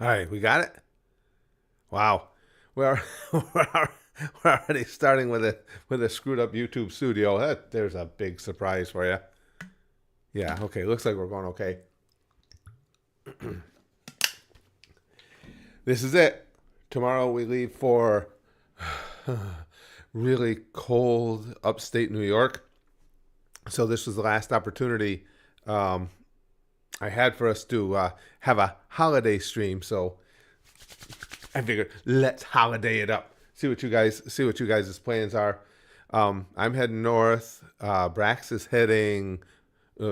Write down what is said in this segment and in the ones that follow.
All right, we got it. Wow, we're we're already starting with a screwed up YouTube studio. There's a big surprise for you. Yeah. Okay. Looks like we're going okay. This is it. Tomorrow we leave for really cold upstate New York. So this was the last opportunity um, I had for us to have a holiday stream. So I figured let's holiday it up. See what you guys' plans are. I'm heading north. Brax is heading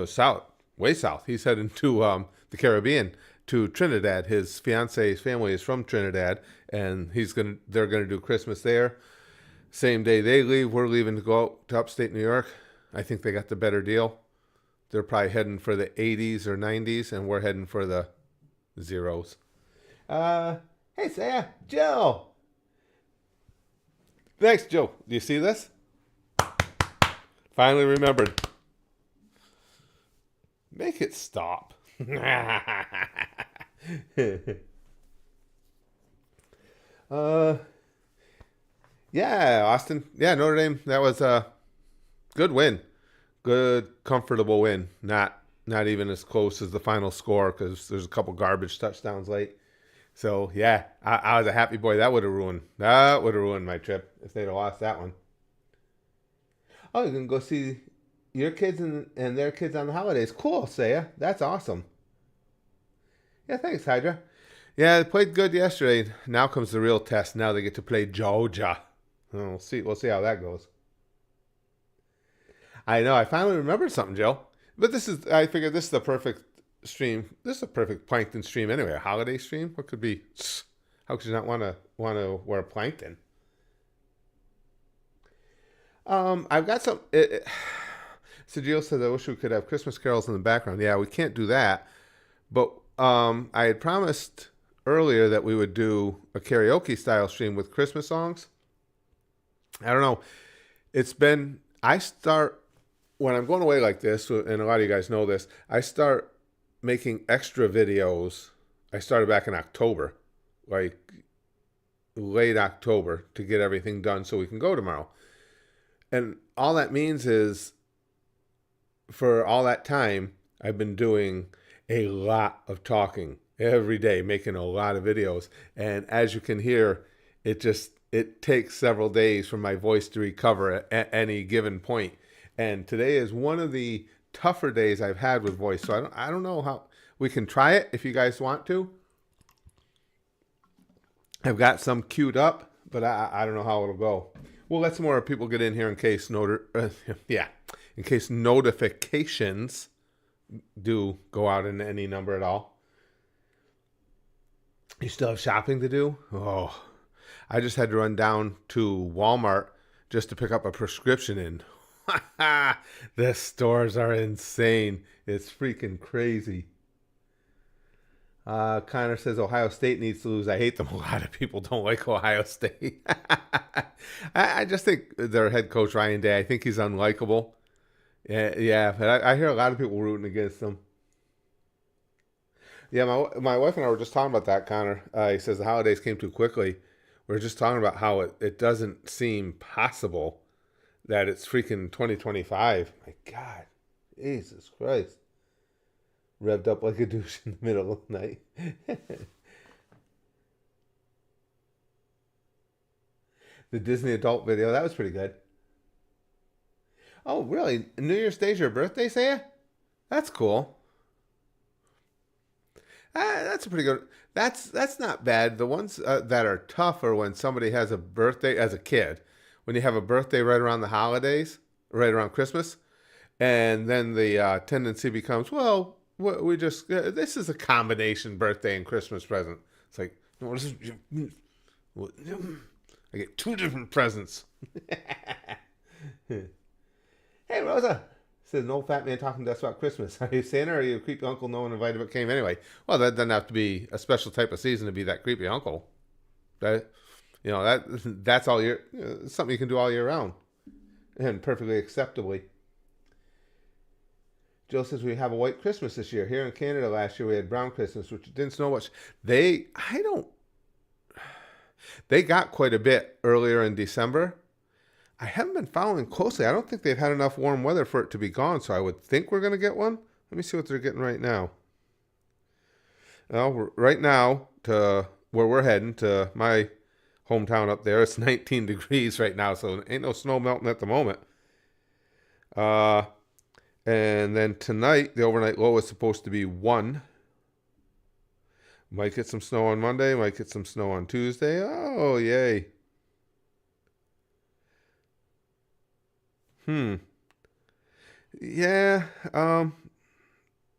south, way south. He's heading to the Caribbean, to Trinidad. His fiance's family is from Trinidad, and they're gonna do Christmas there. Same day they leave, we're leaving to go out to upstate New York. I think they got the better deal. They're probably heading for the 80s or 90s, and we're heading for the zeros. Hey, Sarah, Joe. Thanks, Joe. Do you see this? Finally remembered. Make it stop. uh, yeah, Austin. Yeah, Notre Dame. That was a good win. Good, comfortable win. Not even as close as the final score because there's a couple garbage touchdowns late. So yeah, I was a happy boy. That would have ruined my trip if they'd have lost that one. Oh, you can go see your kids and their kids on the holidays. Cool, Saya. That's awesome. Yeah, thanks, Hydra. Yeah, they played good yesterday. Now comes the real test. Now they get to play Georgia. Oh, we'll see. We'll see how that goes. I know. I finally remembered something, Joe. But I figured this is the perfect stream. This is a perfect plankton stream anyway. A holiday stream. What could be? How could you not want to wear plankton? I've got some. So Jill says, I wish we could have Christmas carols in the background. Yeah, we can't do that. But I had promised earlier that we would do a karaoke style stream with Christmas songs. I don't know. I start, when I'm going away like this, and a lot of you guys know this, I start making extra videos. I started back in October, like late October, to get everything done so we can go tomorrow. And all that means is, for all that time, I've been doing a lot of talking every day, making a lot of videos. And as you can hear, it takes several days for my voice to recover at any given point. And today is one of the tougher days I've had with voice. So I don't know how we can try it if you guys want to. I've got some queued up, but I don't know how it'll go. We'll let some more people get in here in case in case notifications do go out in any number at all. You still have shopping to do? Oh, I just had to run down to Walmart just to pick up a prescription in. The stores are insane. It's freaking crazy. Connor says Ohio State needs to lose. I hate them. A lot of people don't like Ohio State. I just think their head coach, Ryan Day, I think he's unlikable. Yeah, but I hear a lot of people rooting against them. Yeah, my wife and I were just talking about that, Connor. He says the holidays came too quickly. We are just talking about how it doesn't seem possible that it's freaking 2025. My God. Jesus Christ. Revved up like a douche in the middle of the night. The Disney adult video, that was pretty good. Oh, really? New Year's Day's your birthday, Saya? That's cool. That's a pretty good. That's not bad. The ones that are tough are when somebody has a birthday as a kid. When you have a birthday right around the holidays, right around Christmas, and then the tendency becomes, well, we just this is a combination birthday and Christmas present. It's like, no, this is, I get two different presents. Hey, Rosa. Says an old fat man talking to us about Christmas. Are you Santa or are you a creepy uncle no one invited but came anyway? Well, that doesn't have to be a special type of season to be that creepy uncle. That that's all year. Something you can do all year round, and perfectly acceptably. Jill says we have a white Christmas this year. Here in Canada last year we had brown Christmas, which didn't snow much. I don't, they got quite a bit earlier in December. I haven't been following closely. I don't think they've had enough warm weather for it to be gone, so I would think we're going to get one. Let me see what they're getting right now. Well, right now, to where we're heading, to my hometown up there, it's 19 degrees right now, so ain't no snow melting at the moment. And then tonight, the overnight low is supposed to be 1. Might get some snow on Monday, might get some snow on Tuesday. Oh, yay. Yeah,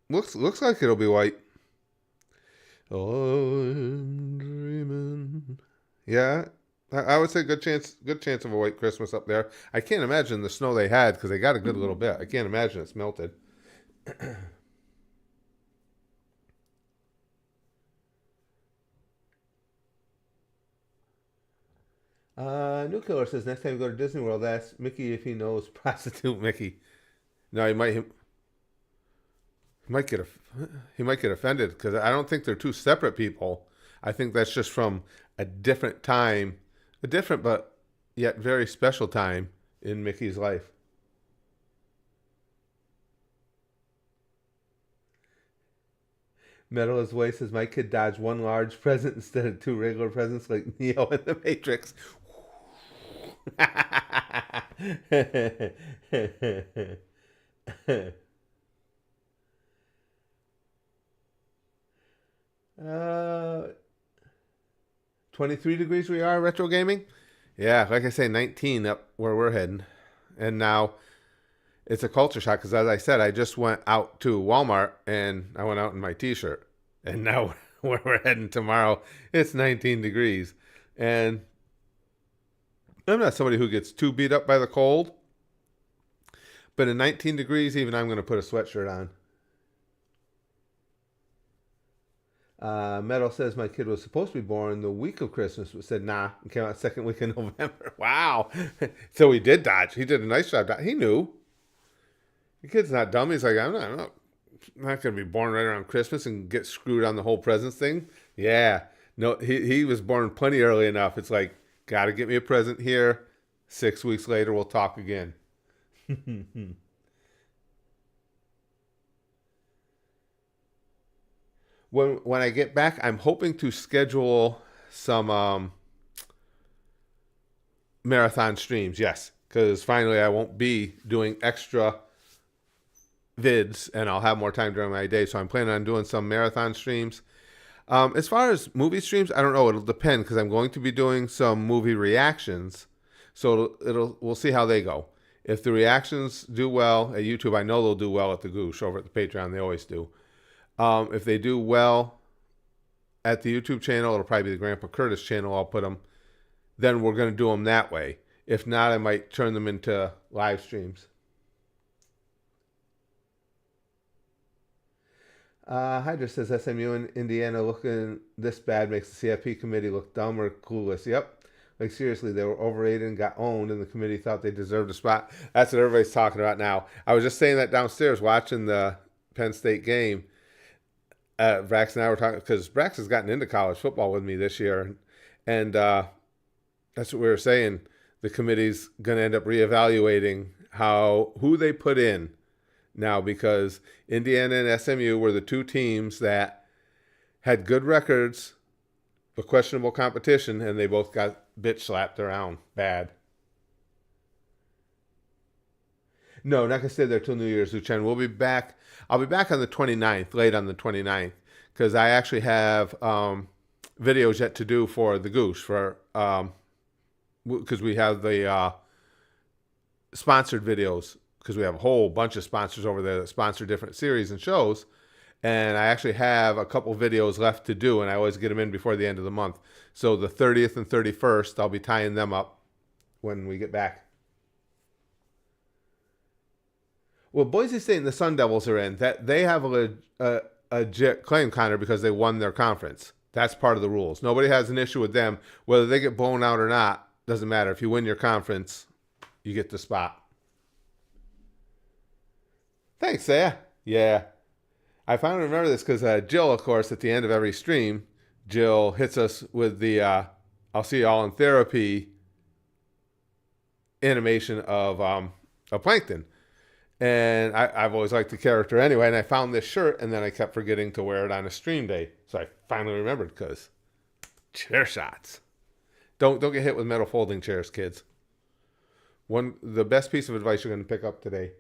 looks like it'll be white. Oh, I'm dreaming. Yeah, I would say good chance of a white Christmas up there. I can't imagine the snow they had because they got a good little bit. I can't imagine it's melted. Nuclear says next time you go to Disney World, ask Mickey if he knows prostitute Mickey. No, he might get offended because I don't think they're two separate people. I think that's just from a different time, a different but yet very special time in Mickey's life. Meadow's Way says my kid dodged one large present instead of 2 regular presents like Neo in the Matrix. uh, 23 degrees we are retro gaming. Yeah, like I say, 19 up where we're heading. And now it's a culture shock because, as I said, I just went out to Walmart and I went out in my t-shirt. And now where we're heading tomorrow, it's 19 degrees. And I'm not somebody who gets too beat up by the cold. But in 19 degrees, even I'm going to put a sweatshirt on. Meadow says my kid was supposed to be born the week of Christmas, but said nah, it came out second week in November. Wow. So he did dodge. He did a nice job. He knew. The kid's not dumb. He's like, I'm not going to be born right around Christmas and get screwed on the whole presents thing. Yeah. No, he was born plenty early enough. It's like, got to get me a present here. 6 weeks later, we'll talk again. When I get back, I'm hoping to schedule some marathon streams. Yes, because finally I won't be doing extra vids, and I'll have more time during my day. So I'm planning on doing some marathon streams. As far as movie streams, I don't know. It'll depend because I'm going to be doing some movie reactions. So we'll see how they go. If the reactions do well at YouTube, I know they'll do well at the Goosh over at the Patreon. They always do. If they do well at the YouTube channel, it'll probably be the Grandpa Curtis channel. I'll put them. Then we're going to do them that way. If not, I might turn them into live streams. Hydra says SMU in Indiana looking this bad makes the CFP committee look dumb or clueless. Yep. Like seriously, they were overrated and got owned, and the committee thought they deserved a spot. That's what everybody's talking about now. I was just saying that downstairs watching the Penn State game. Brax and I were talking because Brax has gotten into college football with me this year, and that's what we were saying. The committee's going to end up reevaluating who they put in now because Indiana and SMU were the two teams that had good records but questionable competition, and they both got bitch slapped around bad. No, not going to stay there till New Year's, Lucien. We'll be back. I'll be back on the 29th, late on the 29th, because I actually have videos yet to do for the Goose, because we have the sponsored videos, because we have a whole bunch of sponsors over there that sponsor different series and shows, and I actually have a couple videos left to do, and I always get them in before the end of the month. So the 30th and 31st, I'll be tying them up when we get back. Well, Boise State and the Sun Devils are in. That they have a legit claim, Connor, because they won their conference. That's part of the rules. Nobody has an issue with them. Whether they get blown out or not, doesn't matter. If you win your conference, you get the spot. Thanks, Saya. Yeah. I finally remember this because Jill, of course, at the end of every stream, Jill hits us with the I'll see you all in therapy animation of Plankton. And I've always liked the character anyway, and I found this shirt, and then I kept forgetting to wear it on a stream day. So I finally remembered because chair shots. Don't get hit with metal folding chairs, kids. The best piece of advice you're going to pick up today.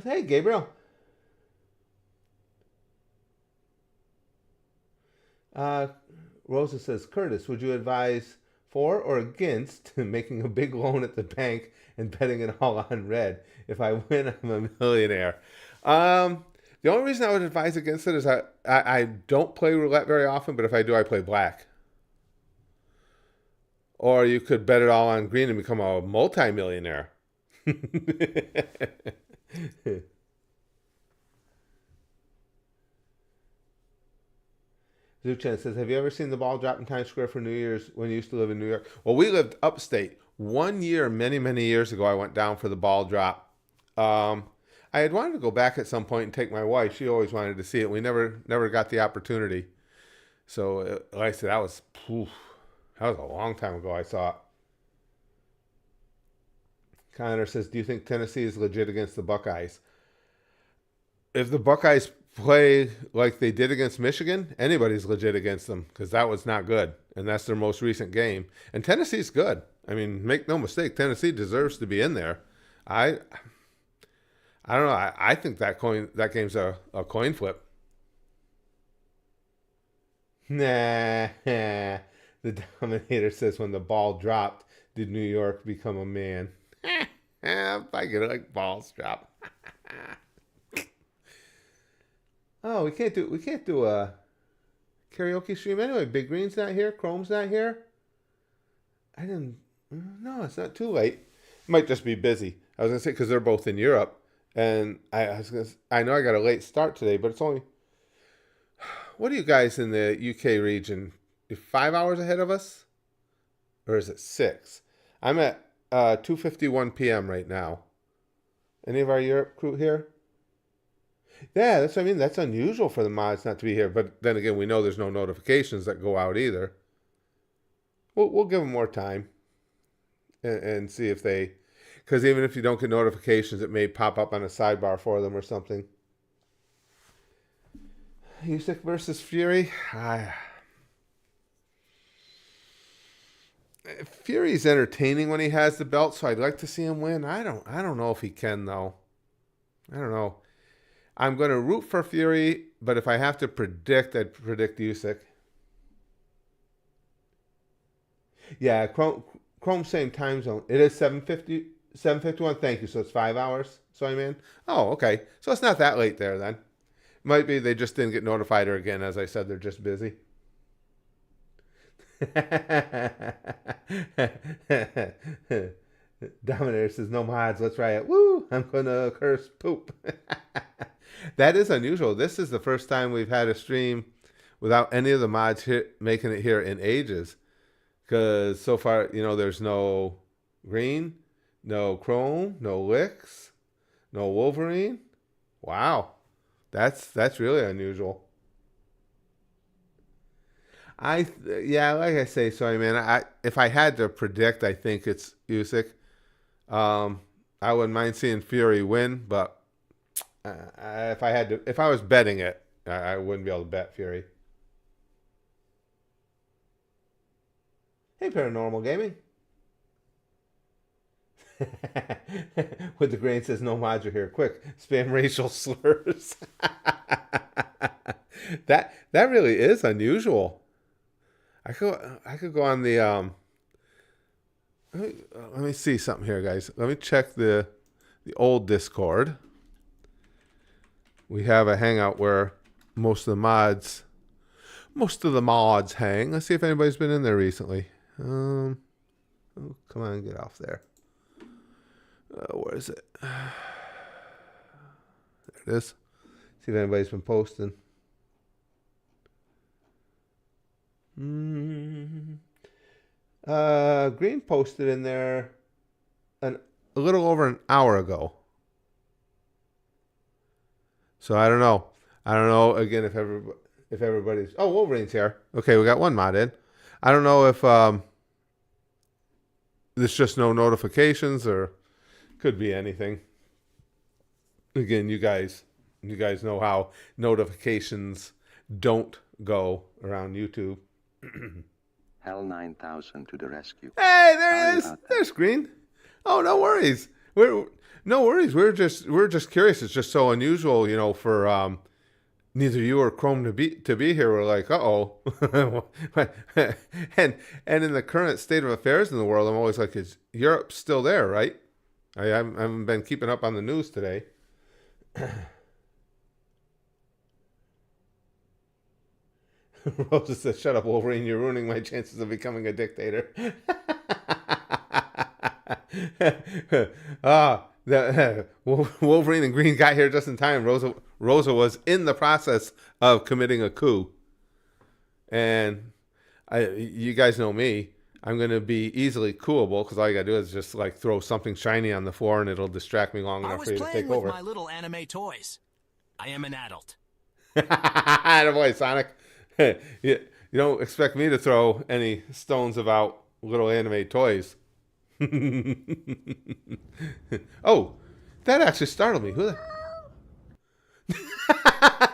Hey, Gabriel. Uh, Rosa says, Curtis, would you advise for or against making a big loan at the bank and betting it all on red? If I win, I'm a millionaire. The only reason I would advise against it is I don't play roulette very often, but if I do, I play black. Or you could bet it all on green and become a multimillionaire. Zuchen says, have you ever seen the ball drop in Times Square for New Year's when you used to live in New York? Well, we lived upstate. One year, many, many years ago, I went down for the ball drop. I had wanted to go back at some point and take my wife. She always wanted to see it. We never got the opportunity. So, like I said, that was a long time ago I saw it. Connor says, do you think Tennessee is legit against the Buckeyes? If the Buckeyes play like they did against Michigan, anybody's legit against them because that was not good. And that's their most recent game. And Tennessee's good. I mean, make no mistake, Tennessee deserves to be in there. I don't know. I think that game's a coin flip. Nah. The Dominator says, when the ball dropped, did New York become a man? I get it, like balls drop. Oh, we can't do a karaoke stream anyway. Big Green's not here. Chrome's not here. I didn't. No, it's not too late. It might just be busy. I was gonna say because they're both in Europe, and I know I got a late start today, but it's only. What are you guys in the UK region? You're 5 hours ahead of us, or is it 6? I'm at 2:51 p.m. right now. Any of our Europe crew here? Yeah, that's what I mean. That's unusual for the mods not to be here. But then again, we know there's no notifications that go out either. We'll give them more time and see if they... Because even if you don't get notifications, it may pop up on a sidebar for them or something. Usyk versus Fury? Fury's entertaining when he has the belt, so I'd like to see him win. I don't know if he can, though. I don't know. I'm going to root for Fury, but if I have to predict, I'd predict Usyk. Yeah, Chrome same time zone. It is 7:51. Thank you. So it's 5 hours. So I'm in. Oh, okay. So it's not that late there then. Might be they just didn't get notified, or again, as I said, they're just busy. Dominator says, no mods, let's riot. Woo! I'm gonna curse poop. That is unusual. This is the first time we've had a stream without any of the mods making it here in ages. Because so far, there's no Green, no Chrome, no Licks, no Wolverine. Wow. That's really unusual. Yeah, like I say, sorry, man. If I had to predict, I think it's Usyk. I wouldn't mind seeing Fury win, but if I was betting it, I wouldn't be able to bet Fury. Hey, Paranormal Gaming. With the grain says no mods are here. Quick, spam racial slurs. That really is unusual. I could go on the let me see something here, guys. Let me check the old Discord. We have a hangout where most of the mods hang. Let's see if anybody's been in there recently. Oh, come on, get off there. Where is it? There it is. See if anybody's been posting. Green posted in there a a little over an hour ago. So I don't know. I don't know again if everybody's Wolverine's here. Okay, we got one mod in. I don't know if there's just no notifications or could be anything. Again, you guys know how notifications don't go around YouTube. Hell 9000 to the rescue. Hey, there it is. There's Green. Oh, no worries. No worries. We're just curious. It's just so unusual, for neither you or Chrome to be here. We're like, uh-oh. and in the current state of affairs in the world, I'm always like, is Europe still there, right? I haven't been keeping up on the news today. Rosa says, shut up, Wolverine. You're ruining my chances of becoming a dictator. Wolverine and Green got here just in time. Rosa was in the process of committing a coup. And you guys know me. I'm going to be easily coolable because all you got to do is just like throw something shiny on the floor and it'll distract me long enough for you to take over. I was playing with my little anime toys. I am an adult. Attaboy, Sonic. You don't expect me to throw any stones about little anime toys. Oh, that actually startled me. Who the...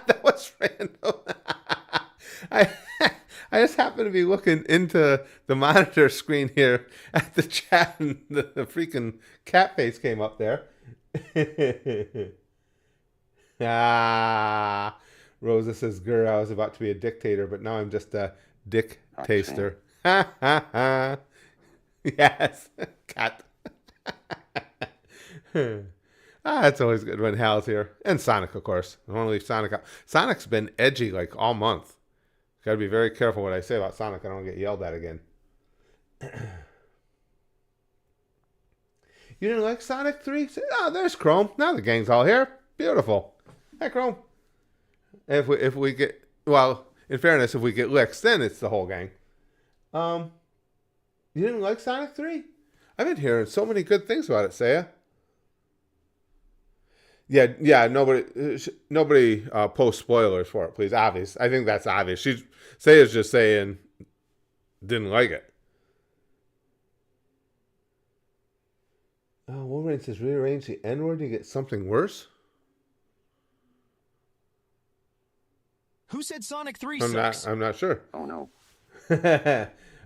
That was random. I just happened to be looking into the monitor screen here at the chat, and the freaking cat face came up there. Rosa says, "Grr, I was about to be a dictator, but now I'm just a dick taster." Yes, cat. It's always good when Hal's here. And Sonic, of course. I want to leave Sonic out. Sonic's been edgy like all month. Got to be very careful what I say about Sonic. I don't get yelled at again. You didn't like Sonic 3? Oh, there's Chrome. Now the gang's all here. Beautiful. Hi, Chrome. If we get... Well, in fairness, if we get licks, then it's the whole gang. You didn't like Sonic 3? I've been hearing so many good things about it, Saya. Yeah. Nobody post spoilers for it, please. Obvious. I think that's obvious. Saya's just saying didn't like it. Oh, Wolverine says rearrange the N-word to get something worse. Who said Sonic 3 sucks? I'm not sure. Oh no.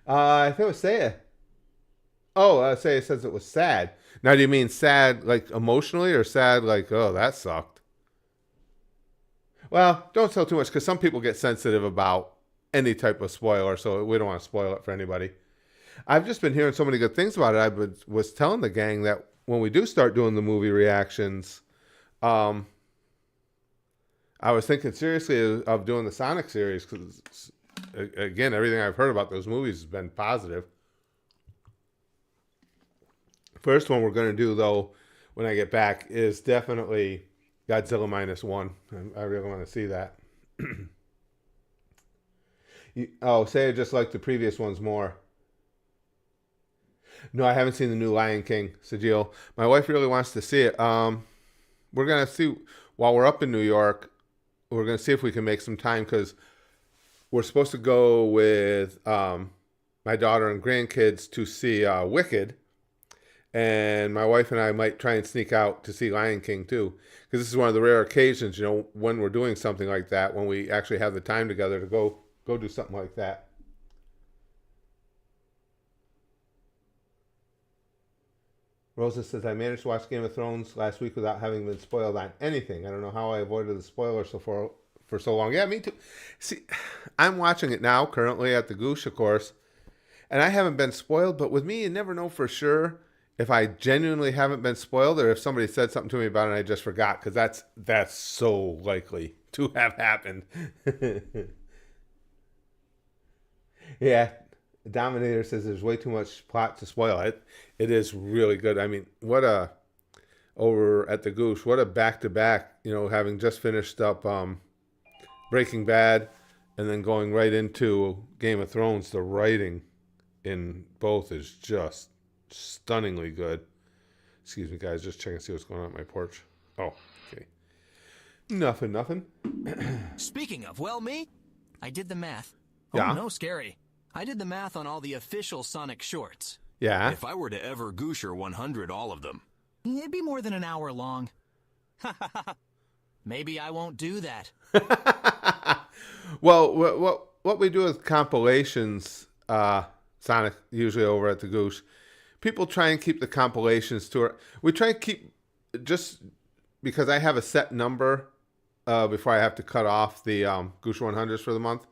I think it was Saya. Oh, Saya says it was sad. Now, do you mean sad like emotionally or sad like, oh, that sucked? Well, don't tell too much because some people get sensitive about any type of spoiler, so we don't want to spoil it for anybody. I've just been hearing so many good things about it. I was telling the gang that when we do start doing the movie reactions, I was thinking seriously of doing the Sonic series because, again, everything I've heard about those movies has been positive. First one we're going to do, though, when I get back, is definitely Godzilla -1. I really want to see that. Say I just like the previous ones more. No, I haven't seen the new Lion King, Sajil. My wife really wants to see it. We're going to see, while we're up in New York, we're going to see if we can make some time because we're supposed to go with my daughter and grandkids to see Wicked. And my wife and I might try and sneak out to see Lion King too. Because this is one of the rare occasions, when we're doing something like that, when we actually have the time together to go do something like that. Rosa says, I managed to watch Game of Thrones last week without having been spoiled on anything. I don't know how I avoided the spoilers for so long. Yeah, me too. See, I'm watching it now, currently at the Goosh, of course. And I haven't been spoiled, but with me, you never know for sure if I genuinely haven't been spoiled or if somebody said something to me about it and I just forgot, because that's so likely to have happened. Yeah, Dominator says there's way too much plot to spoil it. It is really good. I mean, over at the Goosh, what a back-to-back, having just finished up Breaking Bad and then going right into Game of Thrones. The writing in both is just stunningly good. Excuse me, guys. Just checking to see what's going on at my porch. Oh, okay. Nothing. Speaking of, well, me? I did the math. Yeah? Oh, no, scary. I did the math on all the official Sonic shorts. Yeah. If I were to ever Goosher 100 all of them. It'd be more than an hour long. Maybe I won't do that. Well, what we do with compilations, Sonic, usually over at the Goose, people try and keep the compilations to it. We try and keep, just because I have a set number before I have to cut off the Goose 100s for the month.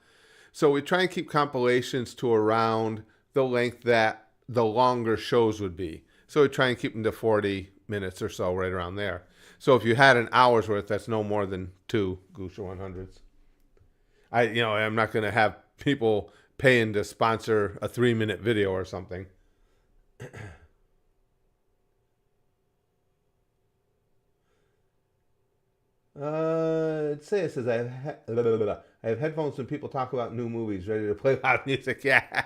So we try and keep compilations to around the length that the longer shows would be. So we try and keep them to 40 minutes or so, right around there. So if you had an hour's worth, that's no more than 2 Goose 100s. I'm not going to have people paying to sponsor a 3-minute video or something. It says I have headphones when people talk about new movies, ready to play loud music. Yeah.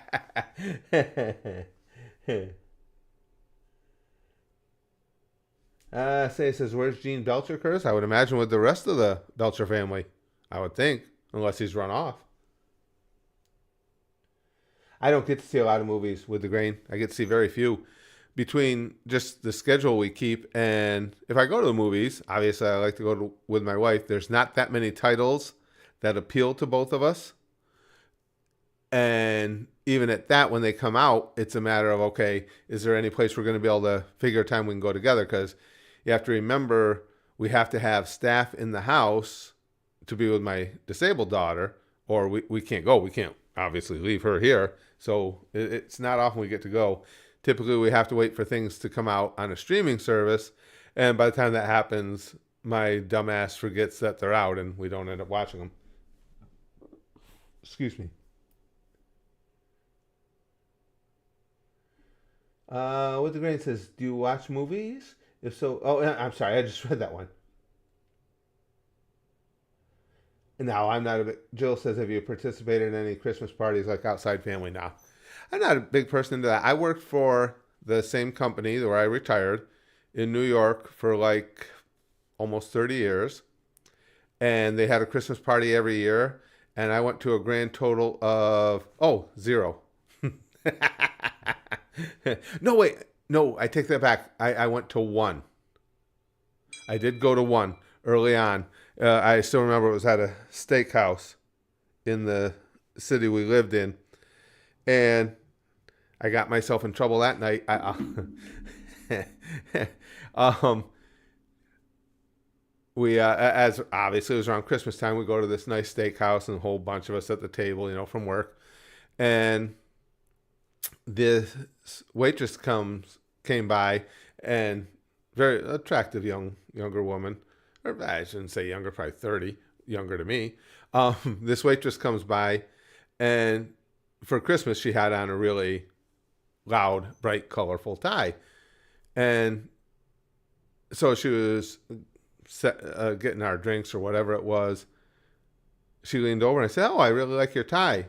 It says, where's Gene Belcher, Curtis? I would imagine with the rest of the Belcher family. I would think, unless he's run off. I don't get to see a lot of movies with the grain. I get to see very few. Between just the schedule we keep, and if I go to the movies, obviously I like to go with my wife. There's not that many titles that appeal to both of us. And even at that, when they come out, it's a matter of, okay, is there any place we're going to be able to figure a time we can go together? Because you have to remember, we have to have staff in the house to be with my disabled daughter, or we can't go. We can't obviously leave her here. So it's not often we get to go. Typically, we have to wait for things to come out on a streaming service. And by the time that happens, my dumbass forgets that they're out and we don't end up watching them. Excuse me. What the grain says, do you watch movies? If so, I'm sorry, I just read that one. No, I'm not a big, Jill says, have you participated in any Christmas parties like outside family? No. I'm not a big person into that. I worked for the same company where I retired in New York for like almost 30 years. And they had a Christmas party every year. And I went to a grand total of, 0. No, wait. No, I take that back. I went to 1. I did go to 1 early on. I still remember it was at a steakhouse in the city we lived in. And I got myself in trouble that night. As obviously it was around Christmas time, we go to this nice steakhouse and a whole bunch of us at the table, from work. And this waitress came by, and very attractive younger woman, or I shouldn't say younger, probably 30, younger to me. This waitress comes by, and for Christmas she had on a really loud, bright, colorful tie, and so she was getting our drinks or whatever it was. She leaned over and I said, "Oh, I really like your tie."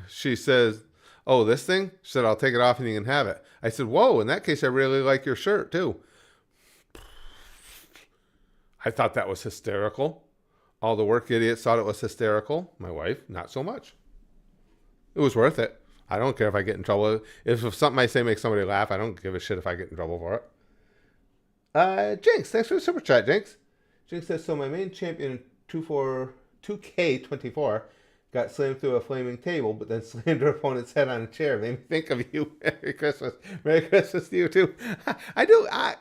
She says, "Oh, this thing?" She said, "I'll take it off and you can have it." I said, "Whoa, in that case, I really like your shirt too." I thought that was hysterical. All the work idiots thought it was hysterical. My wife, not so much. It was worth it. I don't care if I get in trouble. If something I say makes somebody laugh, I don't give a shit if I get in trouble for it. Jinx, thanks for the super chat, Jinx. Jinx says, so my main champion 2K24 got slammed through a flaming table, but then slammed her opponent's head on a chair. Made me think of you. Merry Christmas. Merry Christmas to you, too.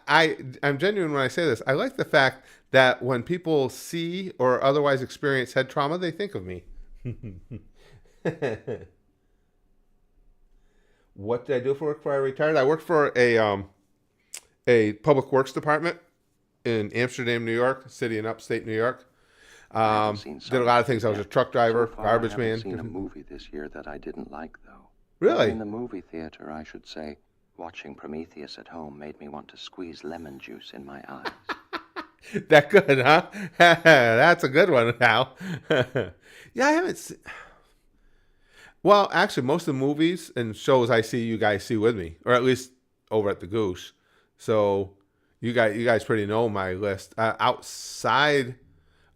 I'm genuine when I say this. I like the fact that when people see or otherwise experience head trauma, they think of me. What did I do for work before I retired? I worked for a public works department in Amsterdam, New York, city in upstate New York. Did a lot of things. I was a truck driver, garbage man. I haven't seen a movie this year that I didn't like, though. Really? In the movie theater, I should say. Watching Prometheus at home made me want to squeeze lemon juice in my eyes. That good, huh? That's a good one, Hal. Yeah, I haven't seen... Well, actually, most of the movies and shows I see, you guys see with me, or at least over at the Goose. So You guys pretty know my list. Outside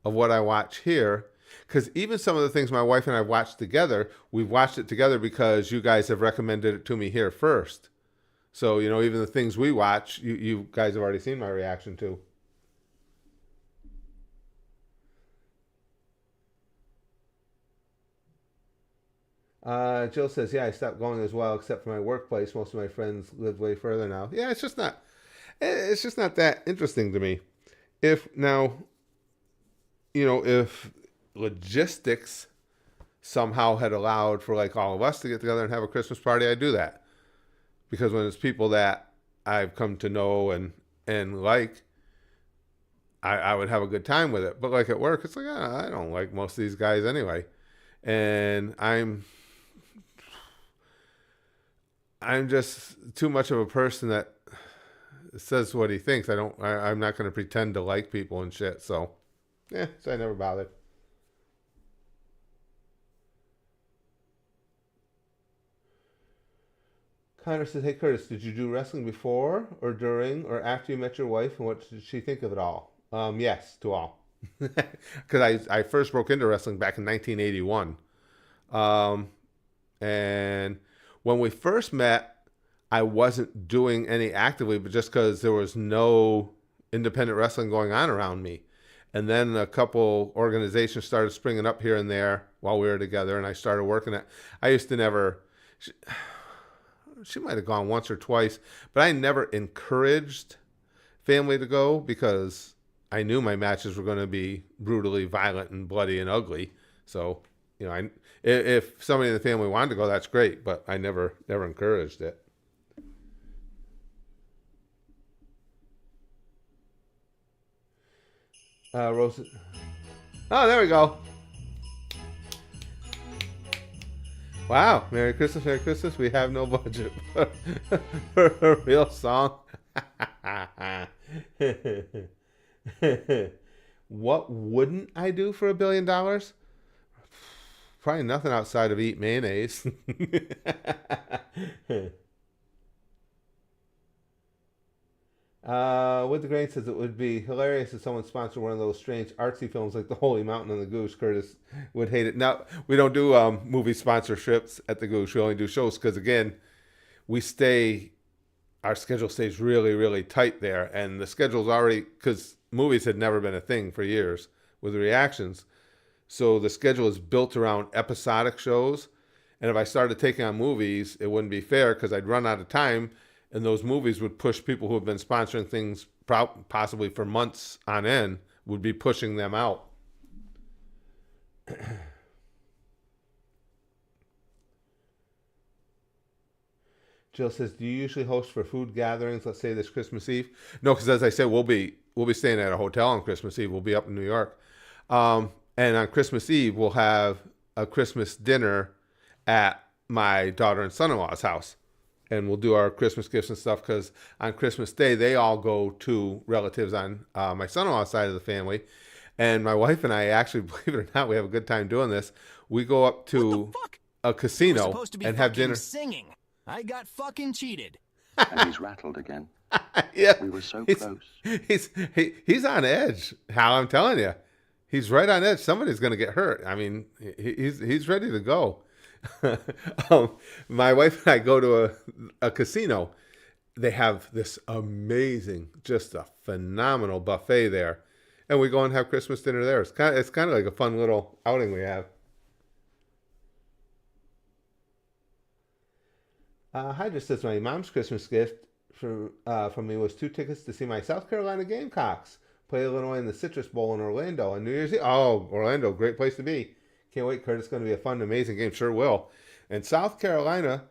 of what I watch here, because even some of the things my wife and I watched together, we've watched it together because you guys have recommended it to me here first. So, even the things we watch, you guys have already seen my reaction to. Jill says, yeah, I stopped going as well, except for my workplace. Most of my friends live way further now. Yeah, it's just not that interesting to me. If now, if logistics somehow had allowed for like all of us to get together and have a Christmas party, I'd do that. Because when it's people that I've come to know and like, I would have a good time with it. But like at work, it's like, I don't like most of these guys anyway. And I'm just too much of a person that says what he thinks. I'm not going to pretend to like people and shit. So I never bothered. Connor says, hey, Curtis, did you do wrestling before or during or after you met your wife, and what did she think of it all? Yes, to all. Because I first broke into wrestling back in 1981. And when we first met, I wasn't doing any actively, but just because there was no independent wrestling going on around me. And then a couple organizations started springing up here and there while we were together, and I started working at. I used to never. She might have gone once or twice, but I never encouraged family to go because I knew my matches were going to be brutally violent and bloody and ugly. So, if somebody in the family wanted to go, that's great, but I never encouraged it. Rose. Oh, there we go. Wow, Merry Christmas, Merry Christmas. We have no budget for a real song. What wouldn't I do for $1 billion? Probably nothing outside of eat mayonnaise. With the Grain says it would be hilarious if someone sponsored one of those strange artsy films like The Holy Mountain and the Goose. Curtis would hate it. Now, we don't do movie sponsorships at the Goose. We only do shows because, again, our schedule stays really, really tight there. And the schedule's already, because movies had never been a thing for years with reactions. So the schedule is built around episodic shows. And if I started taking on movies, it wouldn't be fair because I'd run out of time. And those movies would push people who have been sponsoring things possibly for months on end, would be pushing them out. Jill says, do you usually host for food gatherings, let's say this Christmas Eve? No, because as I said, we'll be staying at a hotel on Christmas Eve. We'll be up in New York. And on Christmas Eve, we'll have a Christmas dinner at my daughter and son-in-law's house. And we'll do our Christmas gifts and stuff because on Christmas Day, they all go to relatives on my son-in-law's side of the family. And my wife and I actually, believe it or not, we have a good time doing this. We go up to a casino and have dinner. Singing. I got fucking cheated. And he's rattled again. Yeah, we were so close. He's on edge, Hal, I'm telling you. He's right on edge. Somebody's going to get hurt. I mean, he's ready to go. My wife and I go to a casino. They have this amazing, just a phenomenal buffet there, and we go and have Christmas dinner there. It's kind of like a fun little outing we have. Hydra says my mom's Christmas gift from me was 2 tickets to see my South Carolina Gamecocks play Illinois in the Citrus Bowl in Orlando on New Year's Eve. Oh, Orlando, great place to be. Can't wait, Kurt. It's going to be a fun, amazing game. Sure will. And South Carolina,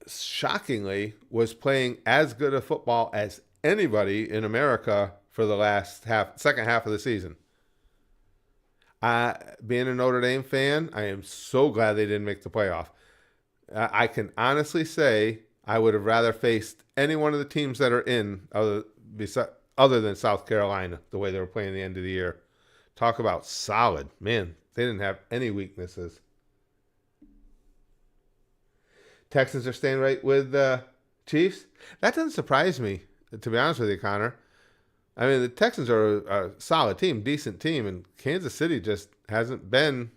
shockingly, was playing as good a football as anybody in America for the second half of the season. Being a Notre Dame fan, I am so glad they didn't make the playoff. I can honestly say I would have rather faced any one of the teams that are in other than South Carolina, the way they were playing the end of the year. Talk about solid. Man, they didn't have any weaknesses. Texans are staying right with the Chiefs. That doesn't surprise me, to be honest with you, Connor. I mean, the Texans are a solid team, decent team, and Kansas City just hasn't been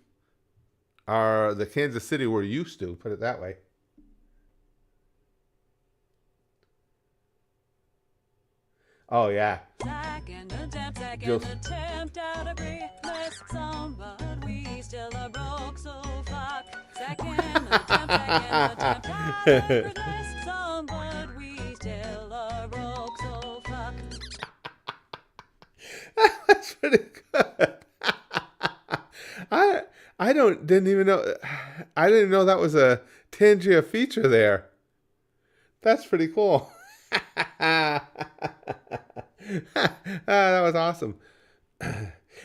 the Kansas City we're used to, put it that way. Oh, yeah. Second attempt at a Christmas song, but we still are broke, so fuck. Second attempt at a Christmas song, but we still are broke, so fuck. That's pretty good. I didn't even know that was a Tangia feature there. That's pretty cool. That was awesome.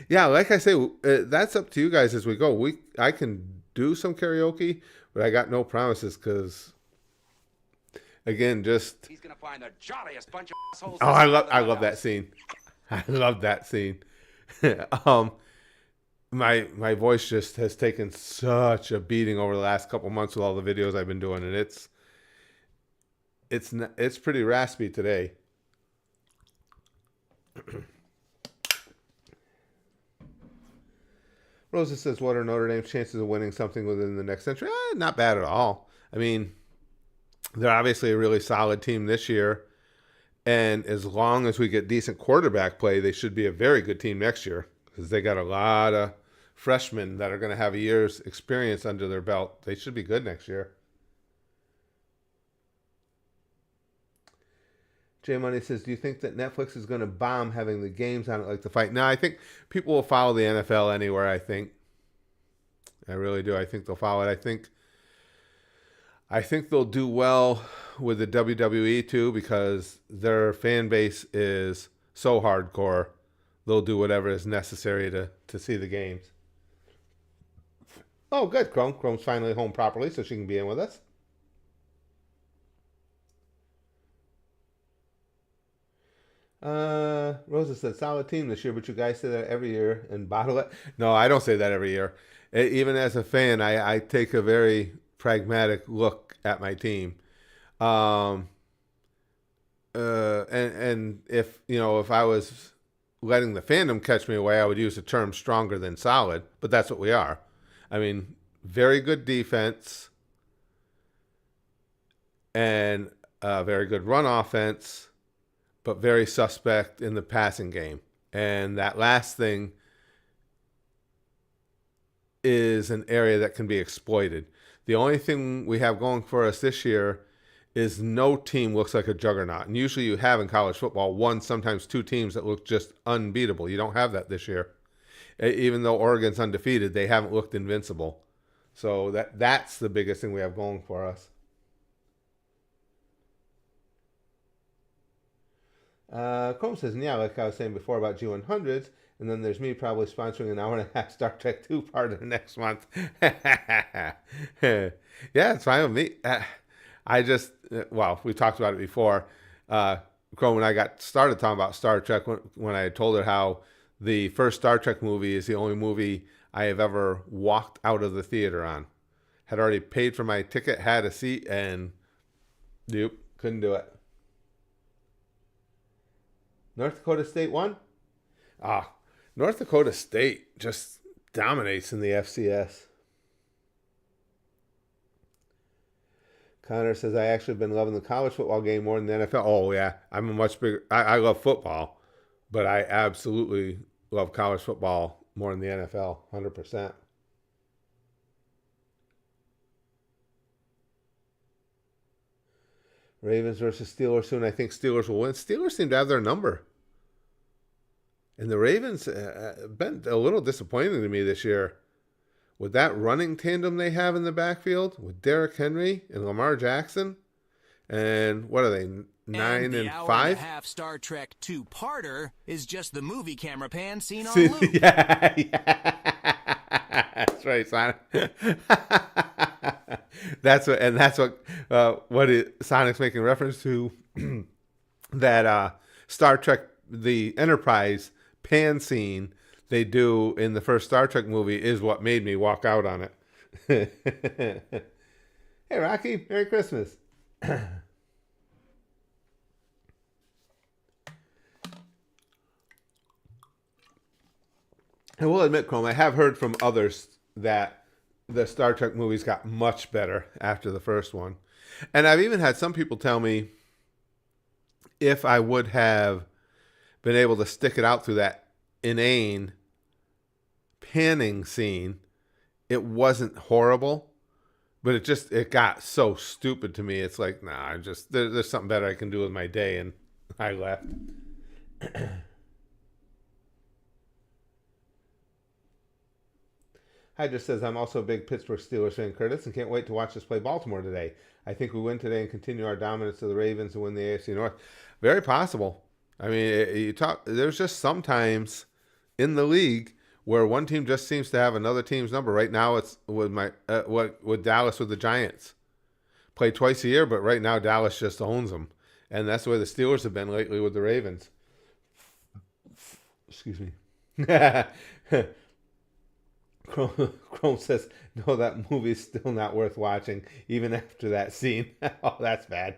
Yeah, like I say, that's up to you guys as we go. I can do some karaoke, but I got no promises because, again, just He's gonna find the jolliest bunch of assholes. oh, I love that scene. I love that scene. My voice just has taken such a beating over the last couple months with all the videos I've been doing, and it's pretty raspy today. Rosa says, what are Notre Dame's chances of winning something within the next century? Not bad at all. I mean, they're obviously a really solid team this year, and as long as we get decent quarterback play, they should be a very good team next year because they got a lot of freshmen that are going to have a year's experience under their belt. They should be good next year. J Money says, do you think that Netflix is going to bomb having the games on it like the fight? No, I think people will follow the NFL anywhere, I think. I really do. I think they'll follow it. I think they'll do well with the WWE too because their fan base is so hardcore. They'll do whatever is necessary to see the games. Oh, good. Chrome's finally home properly so she can be in with us. Rosa said, solid team this year, but you guys say that every year and bottle it. No, I don't say that every year. Even as a fan, I take a very pragmatic look at my team. And if I was letting the fandom catch me away, I would use the term stronger than solid, but that's what we are. I mean, very good defense and very good run offense, but very suspect in the passing game. And that last thing is an area that can be exploited. The only thing we have going for us this year is no team looks like a juggernaut. And usually you have in college football one, sometimes two teams that look just unbeatable. You don't have that this year. Even though Oregon's undefeated, they haven't looked invincible. So that's the biggest thing we have going for us. Chrome says, yeah, like I was saying before about G100s, and then there's me probably sponsoring an hour and a half Star Trek 2-parter next month. Yeah, it's fine with me. We talked about it before. Chrome and I got started talking about Star Trek when I told her how the first Star Trek movie is the only movie I have ever walked out of the theater on. Had already paid for my ticket, had a seat, and nope, couldn't do it. North Dakota State won? North Dakota State just dominates in the FCS. Connor says, I actually have been loving the college football game more than the NFL. Oh, yeah. I'm a much bigger... I love football, but I absolutely love college football more than the NFL, 100%. Ravens versus Steelers soon. I think Steelers will win. Steelers seem to have their number. And the Ravens been a little disappointing to me this year. With that running tandem they have in the backfield, with Derrick Henry and Lamar Jackson. And what are they, 9 and 5? The hour and a half Star Trek 2-parter is just the movie camera pan seen on loop. Yeah. That's right, Sonic. That's what Sonic's making reference to. That Star Trek, the Enterprise pan scene they do in the first Star Trek movie is what made me walk out on it. Hey, Rocky, Merry Christmas. I will admit, Chrome, I have heard from others that the Star Trek movies got much better after the first one. And I've even had some people tell me if I would have been able to stick it out through that inane panning scene, it wasn't horrible, but it got so stupid to me. It's like, nah, there's something better I can do with my day, and I left. Hydra says, I'm also a big Pittsburgh Steelers fan, Curtis, and can't wait to watch us play Baltimore today. I think we win today and continue our dominance of the Ravens and win the AFC North. Very possible. I mean, there's just sometimes in the league where one team just seems to have another team's number. Right now, it's with Dallas with the Giants. Play twice a year, but right now Dallas just owns them, and that's the way the Steelers have been lately with the Ravens. Excuse me. Chrome says, no, that movie's still not worth watching, even after that scene. Oh, that's bad.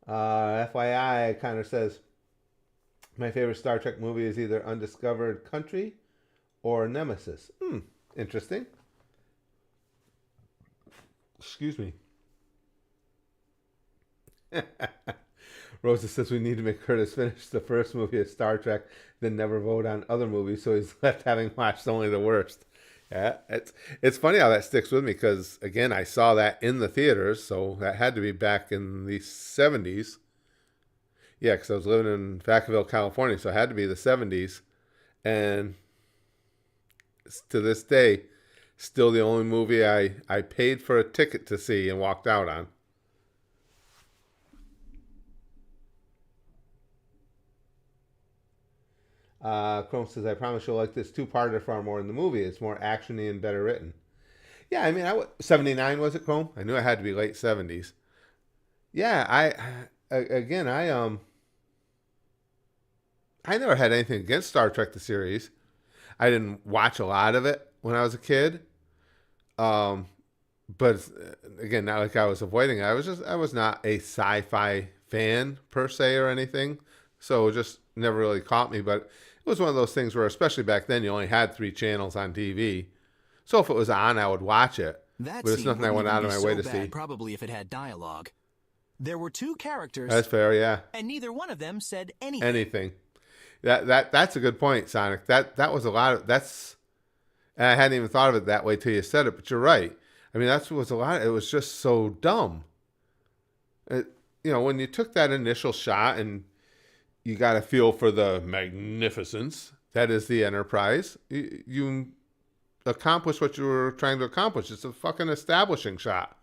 FYI, Connor says, my favorite Star Trek movie is either Undiscovered Country or Nemesis. Interesting. Excuse me. Rosa says we need to make Curtis finish the first movie of Star Trek, then never vote on other movies, so he's left having watched only the worst. Yeah, it's funny how that sticks with me because, again, I saw that in the theaters, so that had to be back in the 70s. Yeah, because I was living in Vacaville, California, so it had to be the 70s. And to this day, still the only movie I paid for a ticket to see and walked out on. Chrome says, I promise you'll like this two-parter far more than the movie. It's more actiony and better written. Yeah, I mean, 79 was it, Chrome? I knew it had to be late 70s. Yeah, I never had anything against Star Trek the series. I didn't watch a lot of it when I was a kid. But again, not like I was avoiding it. I was not a sci-fi fan per se or anything. So it just never really caught me, but it was one of those things where, especially back then, you only had 3 channels on TV. So if it was on, I would watch it. That but it's scene nothing I went wouldn't out of even my way be to so bad, see. Probably if it had dialogue. There were 2 characters, That's fair, yeah. and neither one of them said anything. Anything. That's a good point, Sonic. That was a lot of and I hadn't even thought of it that way till you said it, but you're right. I mean, that was a lot. It was just so dumb. When you took that initial shot and you got a feel for the magnificence that is the Enterprise, you accomplished what you were trying to accomplish. It's a fucking establishing shot.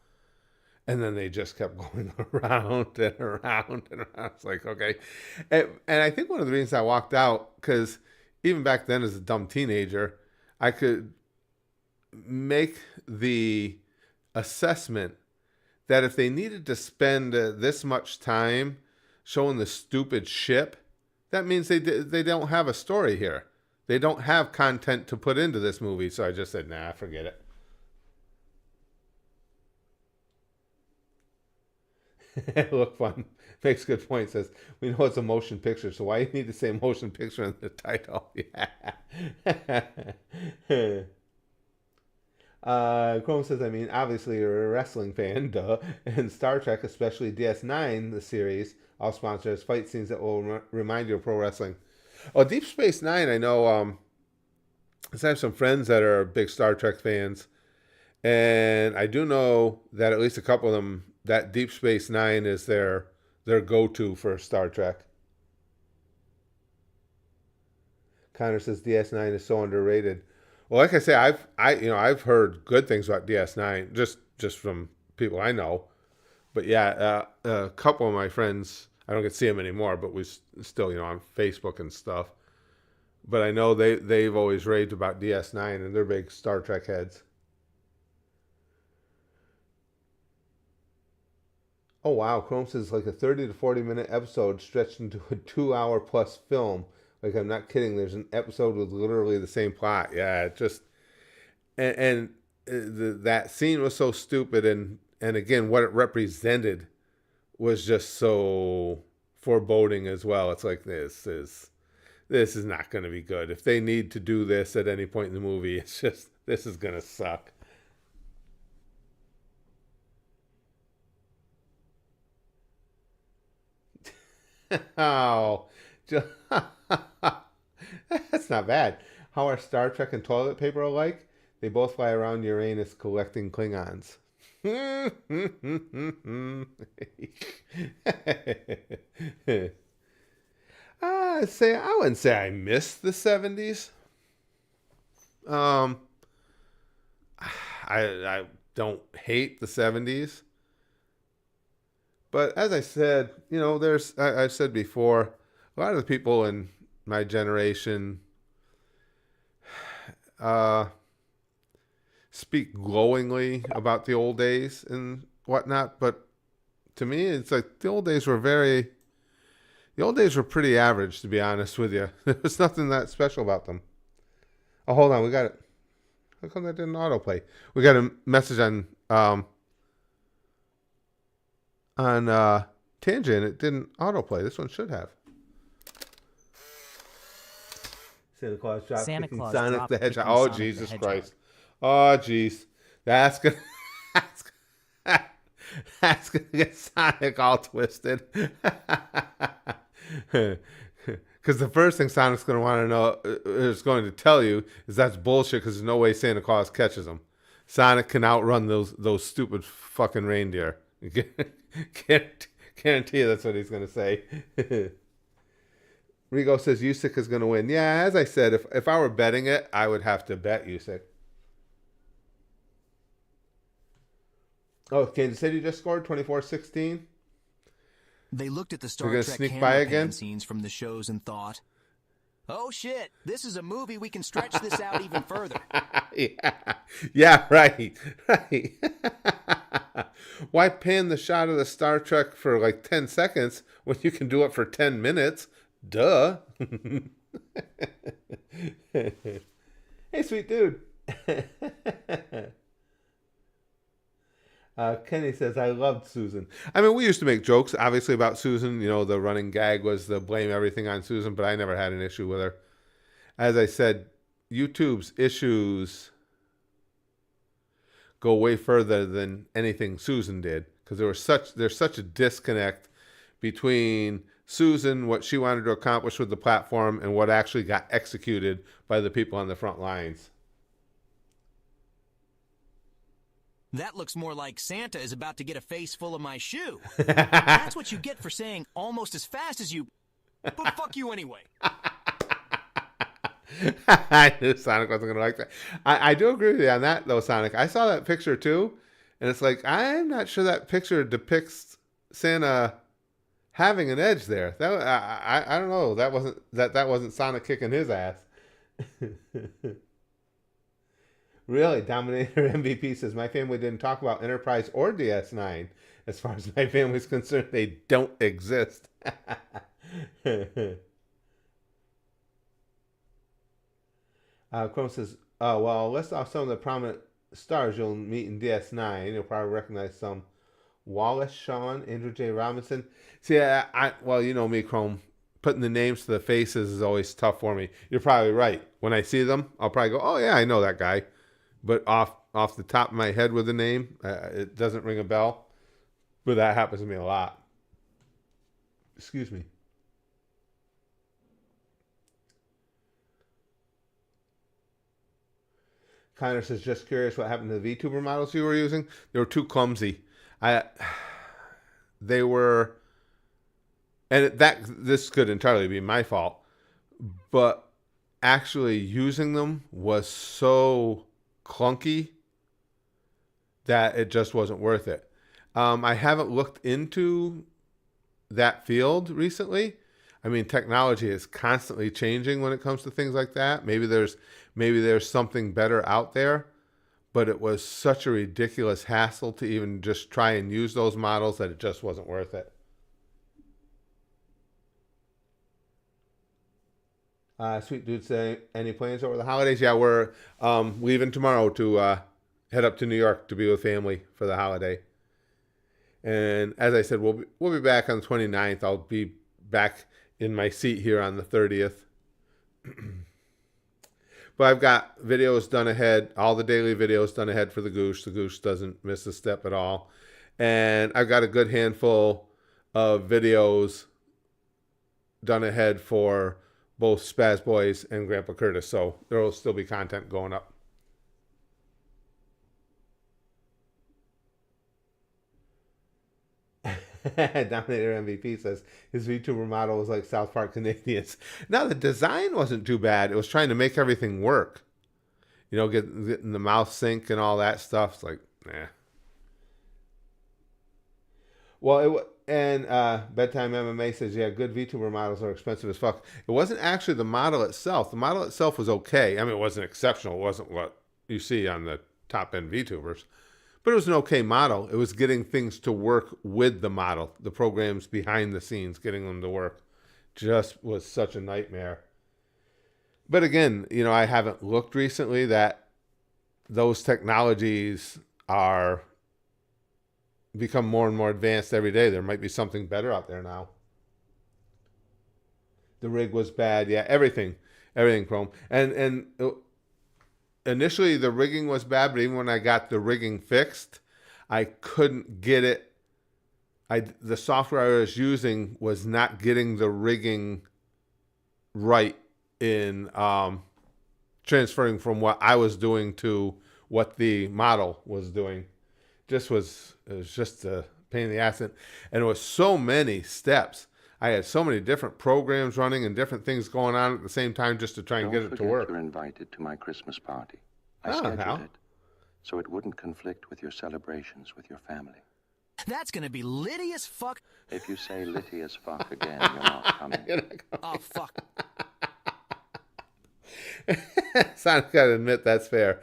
And then they just kept going around and around and around. It's like, okay. And I think one of the reasons I walked out, because even back then as a dumb teenager, I could make the assessment that if they needed to spend this much time showing the stupid ship, that means they don't have a story here. They don't have content to put into this movie. So I just said, nah, forget it. Look fun. Makes good point. Says, we know it's a motion picture, so why do you need to say motion picture in the title? Yeah. Chrome says, I mean, obviously you're a wrestling fan, duh. And Star Trek, especially DS9, the series, all sponsors fight scenes that will remind you of pro wrestling. Oh, Deep Space Nine, I know. I have some friends that are big Star Trek fans, and I do know that at least a couple of them, that Deep Space Nine is their go-to for Star Trek. Connor says DS9 is so underrated. Well, like I say, I've heard good things about DS9 just from people I know. But yeah, a couple of my friends, I don't get to see them anymore, but we still, on Facebook and stuff. But I know they've always raved about DS9, and they're big Star Trek heads. Oh, wow. Chrome says like a 30 to 40 minute episode stretched into a 2-hour plus film. Like, I'm not kidding. There's an episode with literally the same plot. Yeah, it just... And that scene was so stupid. And again, what it represented was just so foreboding as well. It's like this is not going to be good. If they need to do this at any point in the movie, it's just this is going to suck. Oh, that's not bad. How are Star Trek and toilet paper alike? They both fly around Uranus collecting Klingons. I wouldn't say I miss the 70s. I don't hate the 70s. But as I said, I've said before, a lot of the people in my generation speak glowingly about the old days and whatnot. But to me, it's like the old days were pretty average, to be honest with you. There was nothing that special about them. Oh, hold on. We got it. How come that didn't autoplay? We got a message on Tangent. It didn't autoplay. This one should have. Santa Claus dropped Sonic the Hedgehog. Oh, Jesus Christ. Oh, jeez. That's gonna that's gonna get Sonic all twisted. Because the first thing Sonic's going to want to know is going to tell you is that's bullshit because there's no way Santa Claus catches him. Sonic can outrun those stupid fucking reindeer. Guarantee you that's what he's going to say. Rigo says Usyk is going to win. Yeah, as I said, if I were betting it, I would have to bet Usyk. Oh, Kansas City just scored 24-16. They looked at the They're gonna Star Trek sneak camera by pan again? scenes from the shows and thought, "Oh shit, this is a movie. We can stretch this out even further." Yeah, right. Why pan the shot of the Star Trek for like 10 seconds when you can do it for 10 minutes? Duh. Hey, sweet dude. Kenny says, I loved Susan. I mean, we used to make jokes, obviously, about Susan. The running gag was the blame everything on Susan, but I never had an issue with her. As I said, YouTube's issues go way further than anything Susan did, because there's such a disconnect between Susan, what she wanted to accomplish with the platform, and what actually got executed by the people on the front lines. That looks more like Santa is about to get a face full of my shoe. That's what you get for saying almost as fast as you. But fuck you anyway. I knew Sonic wasn't going to like that. I do agree with you on that, though, Sonic. I saw that picture, too. And it's like, I'm not sure that picture depicts Santa having an edge there. I don't know. That wasn't Sonic kicking his ass. Really, Dominator MVP says, my family didn't talk about Enterprise or DS9. As far as my family's concerned, they don't exist. Chrome says, well, list off some of the prominent stars you'll meet in DS9. You'll probably recognize some. Wallace Shawn, Andrew J. Robinson. See, well, you know me, Chrome. Putting the names to the faces is always tough for me. You're probably right. When I see them, I'll probably go, oh, yeah, I know that guy. But off the top of my head with the name, it doesn't ring a bell. But that happens to me a lot. Excuse me. Connor says, just curious what happened to the VTuber models you were using. They were too clumsy. They were, and this could entirely be my fault, but actually using them was so clunky that it just wasn't worth it. I haven't looked into that field recently. I mean, technology is constantly changing when it comes to things like that. Maybe there's something better out there, but it was such a ridiculous hassle to even just try and use those models that it just wasn't worth it. Sweet dude saying, any plans over the holidays? Yeah, we're leaving tomorrow to head up to New York to be with family for the holiday. And as I said, we'll be back on the 29th. I'll be back in my seat here on the 30th. But I've got videos done ahead, all the daily videos done ahead for the Goosh. The Goosh doesn't miss a step at all. And I've got a good handful of videos done ahead for both Spaz Boys and Grandpa Curtis. So there will still be content going up. Dominator MVP says his VTuber model was like South Park Canadians. Now, the design wasn't too bad. It was trying to make everything work. You know, getting the mouth sync and all that stuff. It's like, nah. Well, Bedtime MMA says, yeah, good VTuber models are expensive as fuck. It wasn't actually the model itself. The model itself was okay. I mean, it wasn't exceptional. It wasn't what you see on the top-end VTubers. But it was an okay model. It was getting things to work with the model. The programs behind the scenes, getting them to work, just was such a nightmare. But again, you know, I haven't looked recently that those technologies are become more and more advanced every day. There might be something better out there now. The rig was bad. Yeah, everything, Chrome. And initially, the rigging was bad, but even when I got the rigging fixed, I couldn't get it. The software I was using was not getting the rigging right in transferring from what I was doing to what the model was doing. It was just a pain in the ass. And it was so many steps. I had so many different programs running and different things going on at the same time just to try and get it to work. You're invited to my Christmas party. I scheduled it so it wouldn't conflict with your celebrations with your family. That's gonna be litty as fuck. If you say litty as fuck again, you're not coming. Oh, fuck. Sonic's got to admit that's fair.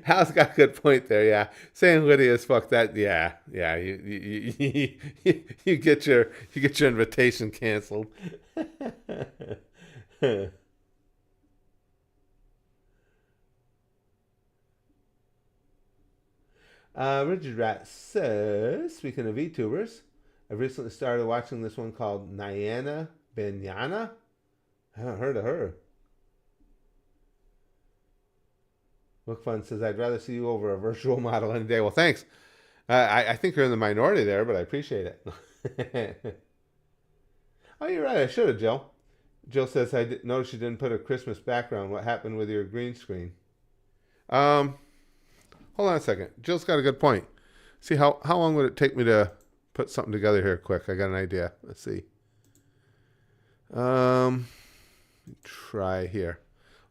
Hal's got a good point there, yeah. Saying litty as fuck, that, yeah. You get your invitation canceled. Richard Rat says, speaking of VTubers, I've recently started watching this one called Nyana Banyana. I haven't heard of her. Look Fun says, I'd rather see you over a virtual model any day. Well, thanks. I think you're in the minority there, but I appreciate it. Oh, you're right. I should have, Jill. Jill says, I noticed you didn't put a Christmas background. What happened with your green screen? Hold on a second. Jill's got a good point. See, how long would it take me to put something together here quick? I got an idea. Let's see. Try here.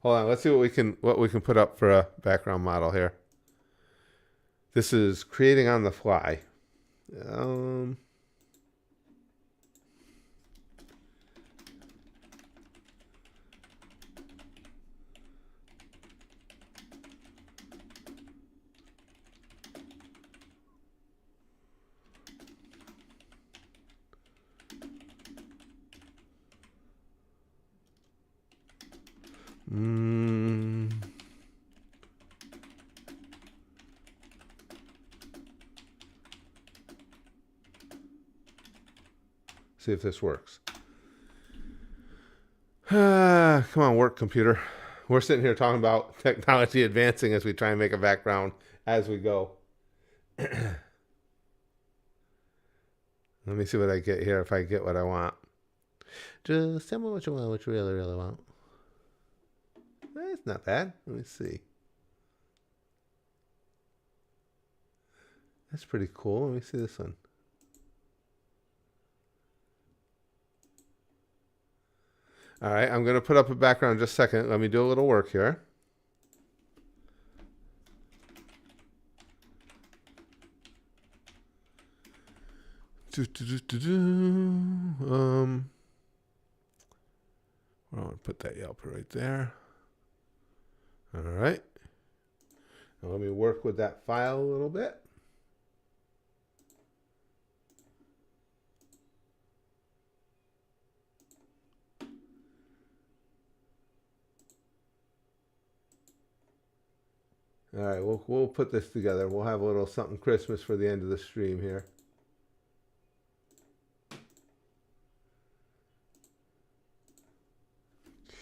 Hold on. Let's see what we can put up for a background model here. This is creating on the fly. See if this works. Come on, work, computer. We're sitting here talking about technology advancing as we try and make a background as we go. Let me see what I get here, if I get what I want. Just tell me what you want, what you really, really want. It's not bad. Let me see. That's pretty cool. Let me see this one. All right, I'm going to put up a background in just a second. Let me do a little work here. I want to put that Yelp right there. All right. Now let me work with that file a little bit. All right, we'll put this together. We'll have a little something Christmas for the end of the stream here.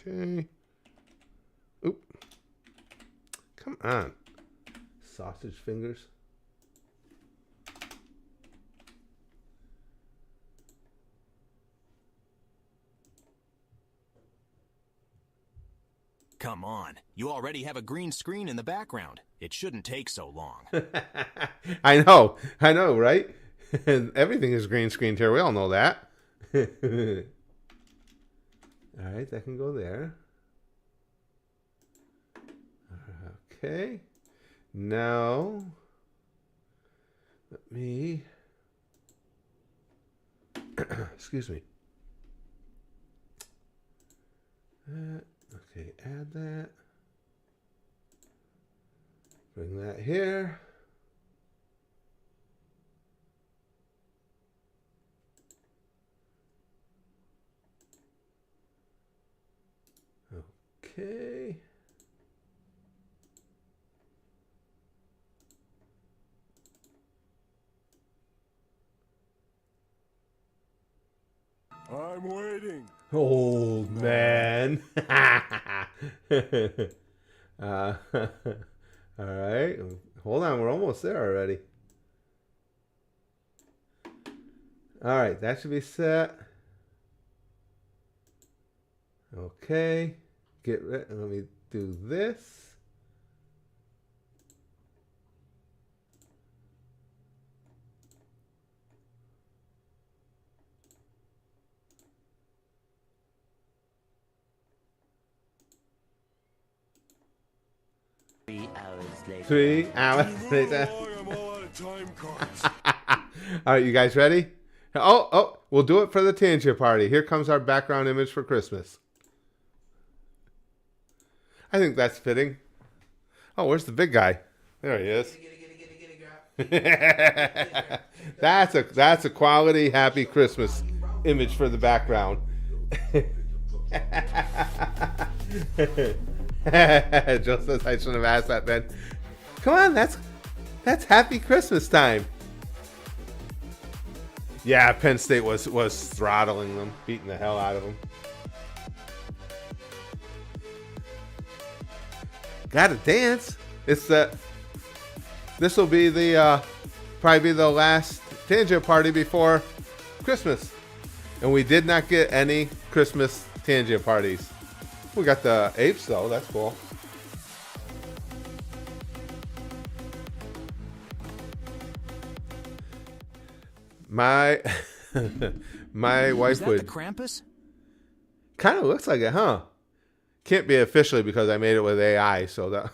Okay. Oop. Come on. Sausage fingers. Come on. You already have a green screen in the background. It shouldn't take so long. I know, right? Everything is green screened here. We all know that. All right, that can go there. Okay. Now, let me... Excuse me. Okay, add that. Bring that here. Okay. I'm waiting. Old man. All right. Hold on. We're almost there already. All right. That should be set. Okay. Get rid. Let me do this. Three hours later. I'm all out of time cards. All right, you guys ready? Oh, we'll do it for the Tangier party. Here comes our background image for Christmas. I think that's fitting. Oh, where's the big guy? There he is. That's a quality happy Christmas image for the background. Joe says I shouldn't have asked that, Ben. Come on, that's happy Christmas time. Yeah, Penn State was throttling them, beating the hell out of them. Gotta dance. It's this will be the probably be the last Tangier party before Christmas, and we did not get any Christmas Tangier parties. We got the apes though. That's cool. My wife Is that would. the Krampus? Kind of looks like it, huh? Can't be officially because I made it with AI. So that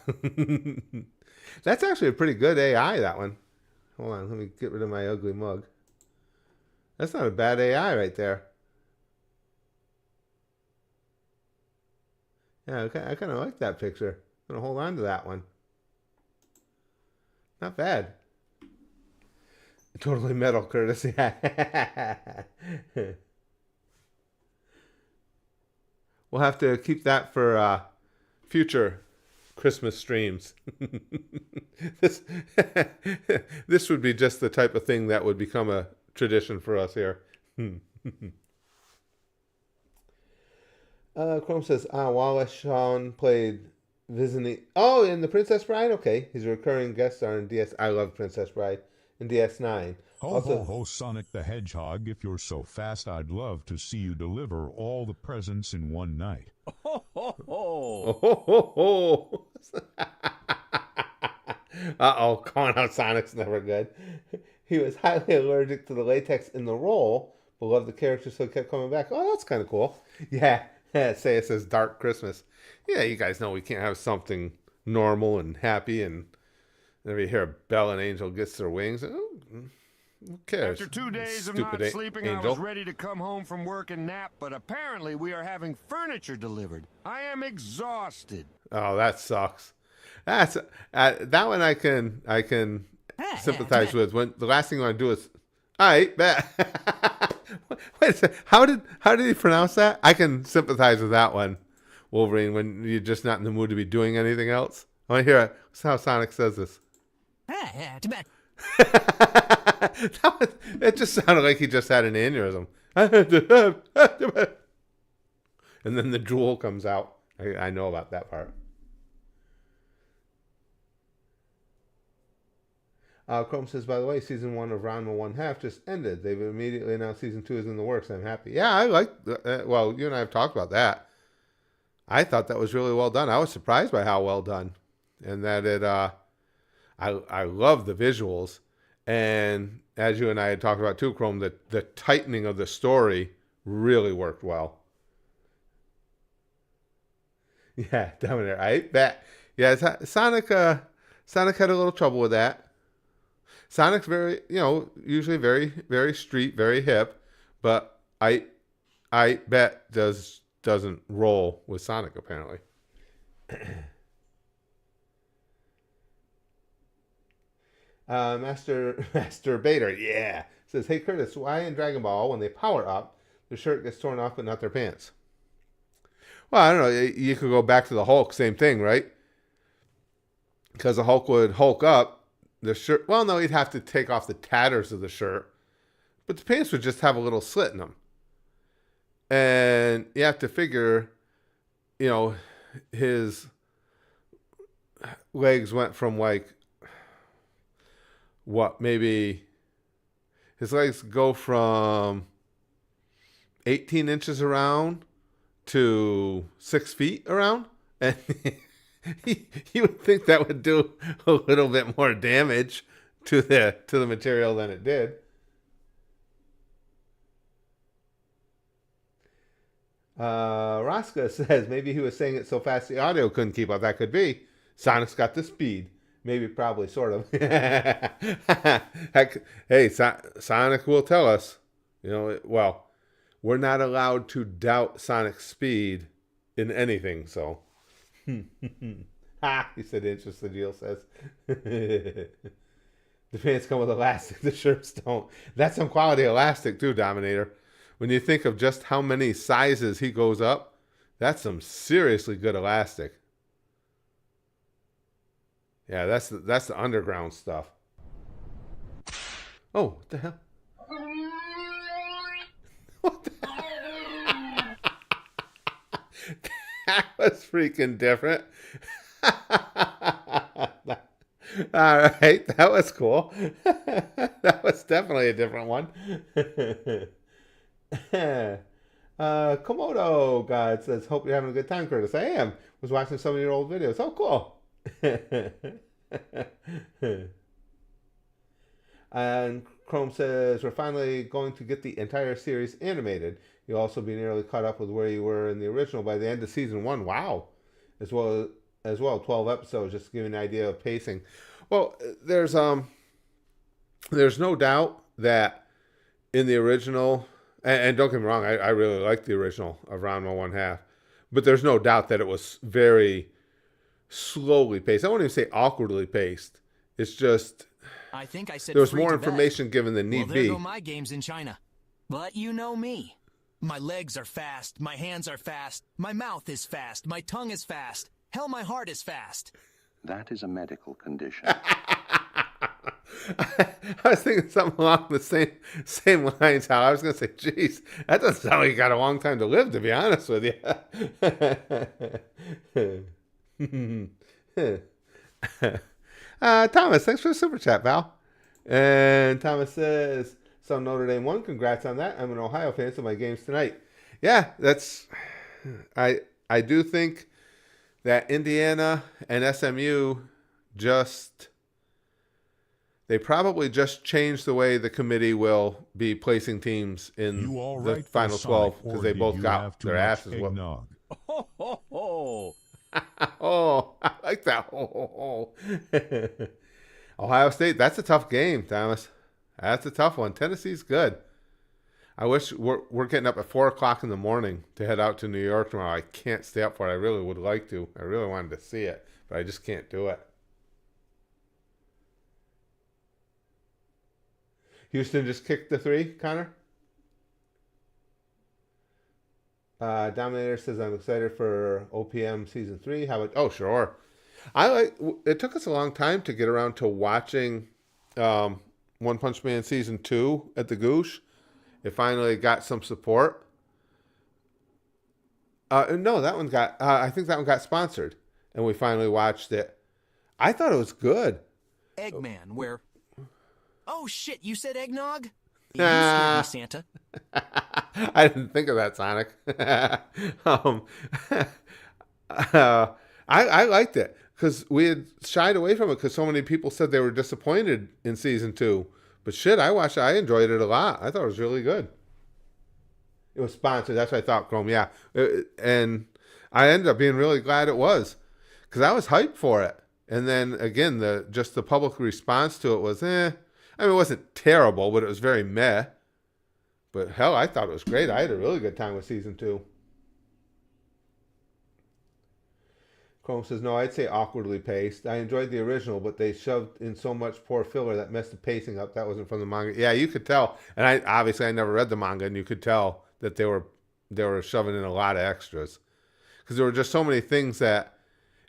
that's actually a pretty good AI. That one. Hold on, let me get rid of my ugly mug. That's not a bad AI right there. Yeah, I kind of like that picture. I'm gonna hold on to that one. Not bad. Totally metal, Curtis. We'll have to keep that for future Christmas streams. This would be just the type of thing that would become a tradition for us here. Chrome says, Wallace Shawn played Disney. Oh, in The Princess Bride? Okay. He's a recurring guest star in DS. I love Princess Bride in DS9. Ho, Also, ho, ho, Sonic the Hedgehog. If you're so fast, I'd love to see you deliver all the presents in one night. Ho, ho, ho. Oh, ho, ho, ho. Uh-oh, calling out Sonic's never good. He was highly allergic to the latex in the role, but loved the character, so he kept coming back. Oh, that's kind of cool. Yeah, say it says Dark Christmas. Yeah, you guys know we can't have something normal and happy, and then we hear Belle and Angel gets their wings. Oh, who cares? After 2 days of Stupid not sleeping, I Angel. was ready to come home from work and nap, but apparently we are having furniture delivered. I am exhausted. Oh, that sucks. That's that one I can sympathize with. When the last thing you want to do is, all right, bet. Wait a second. How did he pronounce that? I can sympathize with that one, Wolverine. When you're just not in the mood to be doing anything else. want to hear it. That's how Sonic says this. Yeah, too bad. It just sounded like he just had an aneurysm. And then the drool comes out. I know about that part. Chrome says, by the way, season 1 of Ranma 1/2 just ended. They've immediately announced season 2 is in the works. I'm happy. Yeah, I like. Well, you and I have talked about that. I thought that was really well done. I was surprised by how well done, and that it. I love the visuals, and as you and I had talked about too, Chrome, the tightening of the story really worked well. Yeah, down there. I bet. Yeah, Sonic. Sonic had a little trouble with that. Sonic's very, usually very, very street, very hip, but I bet doesn't roll with Sonic apparently. Master Bader, yeah, says, hey Curtis, why in Dragon Ball when they power up, the shirt gets torn off but not their pants? Well, I don't know. You could go back to the Hulk, same thing, right? Because the Hulk would Hulk up. The shirt, well, no, he'd have to take off the tatters of the shirt, but the pants would just have a little slit in them. And you have to figure, his legs went from maybe his legs go from 18 inches around to 6 feet around. And you would think that would do a little bit more damage to the material than it did. Raska says maybe he was saying it so fast the audio couldn't keep up. That could be. Sonic's got the speed. Maybe, probably, sort of. Heck, hey, Sonic will tell us. Well, we're not allowed to doubt Sonic's speed in anything, so. He said, interested, Jill says. The pants come with elastic, the shirts don't. That's some quality elastic too, Dominator. When you think of just how many sizes he goes up, that's some seriously good elastic. Yeah, that's the underground stuff. Oh, what the hell? What the hell? That was freaking different. All right, that was cool. That was definitely a different one. Komodo God says, hope you're having a good time, Curtis. I am. Was watching some of your old videos. Oh, cool. And Chrome says, we're finally going to get the entire series animated. You'll also be nearly caught up with where you were in the original by the end of season 1. Wow. As well, 12 episodes, just to give you an idea of pacing. Well, there's no doubt that in the original, and don't get me wrong, I really like the original of Ranma 1/2, but there's no doubt that it was very slowly paced. I won't even say awkwardly paced. It's just, I think I said there was free more to bet. information given than need Well, there be. go my games in China. But you know me. My legs are fast, my hands are fast, my mouth is fast, my tongue is fast. Hell, my heart is fast. That is a medical condition. I was thinking something along the same lines. How I was going to say, geez, that doesn't sound like you got a long time to live, to be honest with you. Thomas, thanks for the super chat, Val. And Thomas says, so Notre Dame won. Congrats on that. I'm an Ohio fan, so my game's tonight. Yeah, I do think that Indiana and SMU they probably just changed the way the committee will be placing teams in the final 12 because they both got their asses whooped. Eggnog? Ho, ho, ho. Oh, I like that. Oh. Ohio State, that's a tough game, Thomas. That's a tough one. Tennessee's good. I wish we're getting up at 4 o'clock in the morning to head out to New York tomorrow. I can't stay up for it. I really would like to. I really wanted to see it, but I just can't do it. Houston just kicked the 3, Connor. Dominator says, I'm excited for OPM Season 3. How about... Oh, sure. It took us a long time to get around to watching One Punch Man season 2 at the Goosh. It finally got some support. No, that one got. I think that one got sponsored, and we finally watched it. I thought it was good. Eggman, where... Oh, shit, you said eggnog? You scared me, Santa. I didn't think of that, Sonic. I liked it because we had shied away from it because so many people said they were disappointed in season 2. But shit, I watched it. I enjoyed it a lot. I thought it was really good. It was sponsored. That's what I thought, Chrome. Yeah. And I ended up being really glad it was because I was hyped for it. And then, again, the public response to it was, I mean, it wasn't terrible, but it was very meh. But hell, I thought it was great. I had a really good time with season 2. Chrome says, no, I'd say awkwardly paced. I enjoyed the original, but they shoved in so much poor filler that messed the pacing up. That wasn't from the manga. Yeah, you could tell. And I never read the manga, and you could tell that they were shoving in a lot of extras. Because there were just so many things that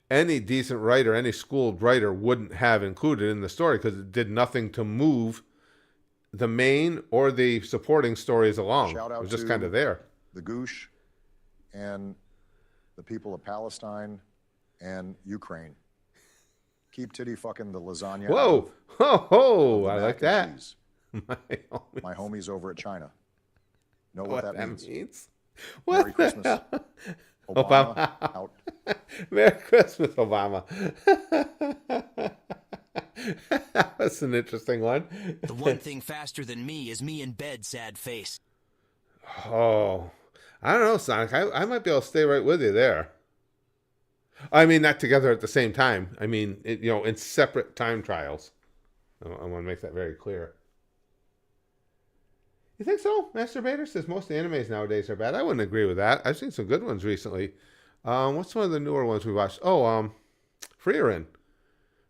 any decent writer, any schooled writer wouldn't have included in the story because it did nothing to move the main or the supporting stories along. Shout out it was just to kind of there. The Goosh and the people of Palestine and Ukraine. Keep titty fucking the lasagna. Whoa. Ho, I like that. My homies over at China. Know what that means. What Merry Christmas. Obama out. Merry Christmas, Obama. That's an interesting one. The one thing faster than me is me in bed, sad face. Oh, I don't know, Sonic. I might be able to stay right with you there. I mean, not together at the same time. I mean, in separate time trials. I want to make that very clear. You think so? Masturbator says most animes nowadays are bad. I wouldn't agree with that. I've seen some good ones recently. What's one of the newer ones we watched? Oh, Frieren.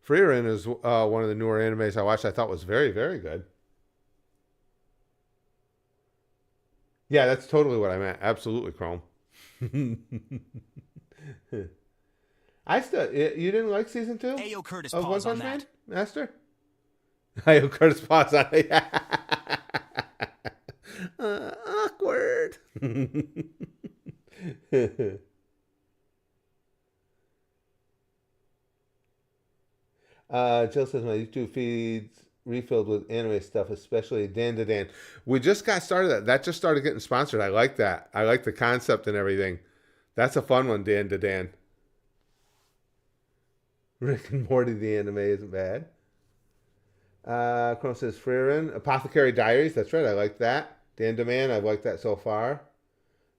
Frieren is one of the newer animes I watched. I thought was very, very good. Yeah, that's totally what I meant. Absolutely, Chrome. You didn't like season 2? Ayo Curtis, of pause One on Punch Man, that. Master? Ayo Curtis, pause on it. Awkward. Jill says my YouTube feeds refilled with anime stuff, especially Dan to Dan. We just got started. That just started getting sponsored. I like that. I like the concept and everything. That's a fun one, Dan to Dan. Rick and Morty, the anime isn't bad. Chrome says Frieren. Apothecary Diaries. That's right. I like that. Dan DeMan. I've liked that so far.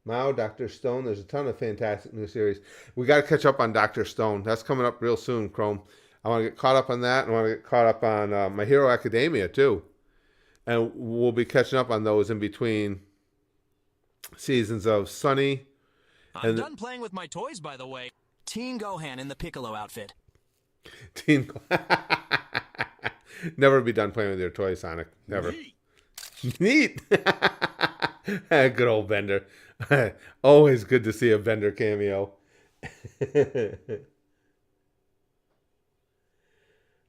Mao, Dr. Stone. There's a ton of fantastic new series. We got to catch up on Dr. Stone. That's coming up real soon, Chrome. I want to get caught up on that. And I want to get caught up on My Hero Academia, too. And we'll be catching up on those in between seasons of Sunny. I'm done playing with my toys, by the way. Teen Gohan in the Piccolo outfit. Never be done playing with your toys, Sonic. Never. Neat. Good old Bender. Always good to see a Bender cameo.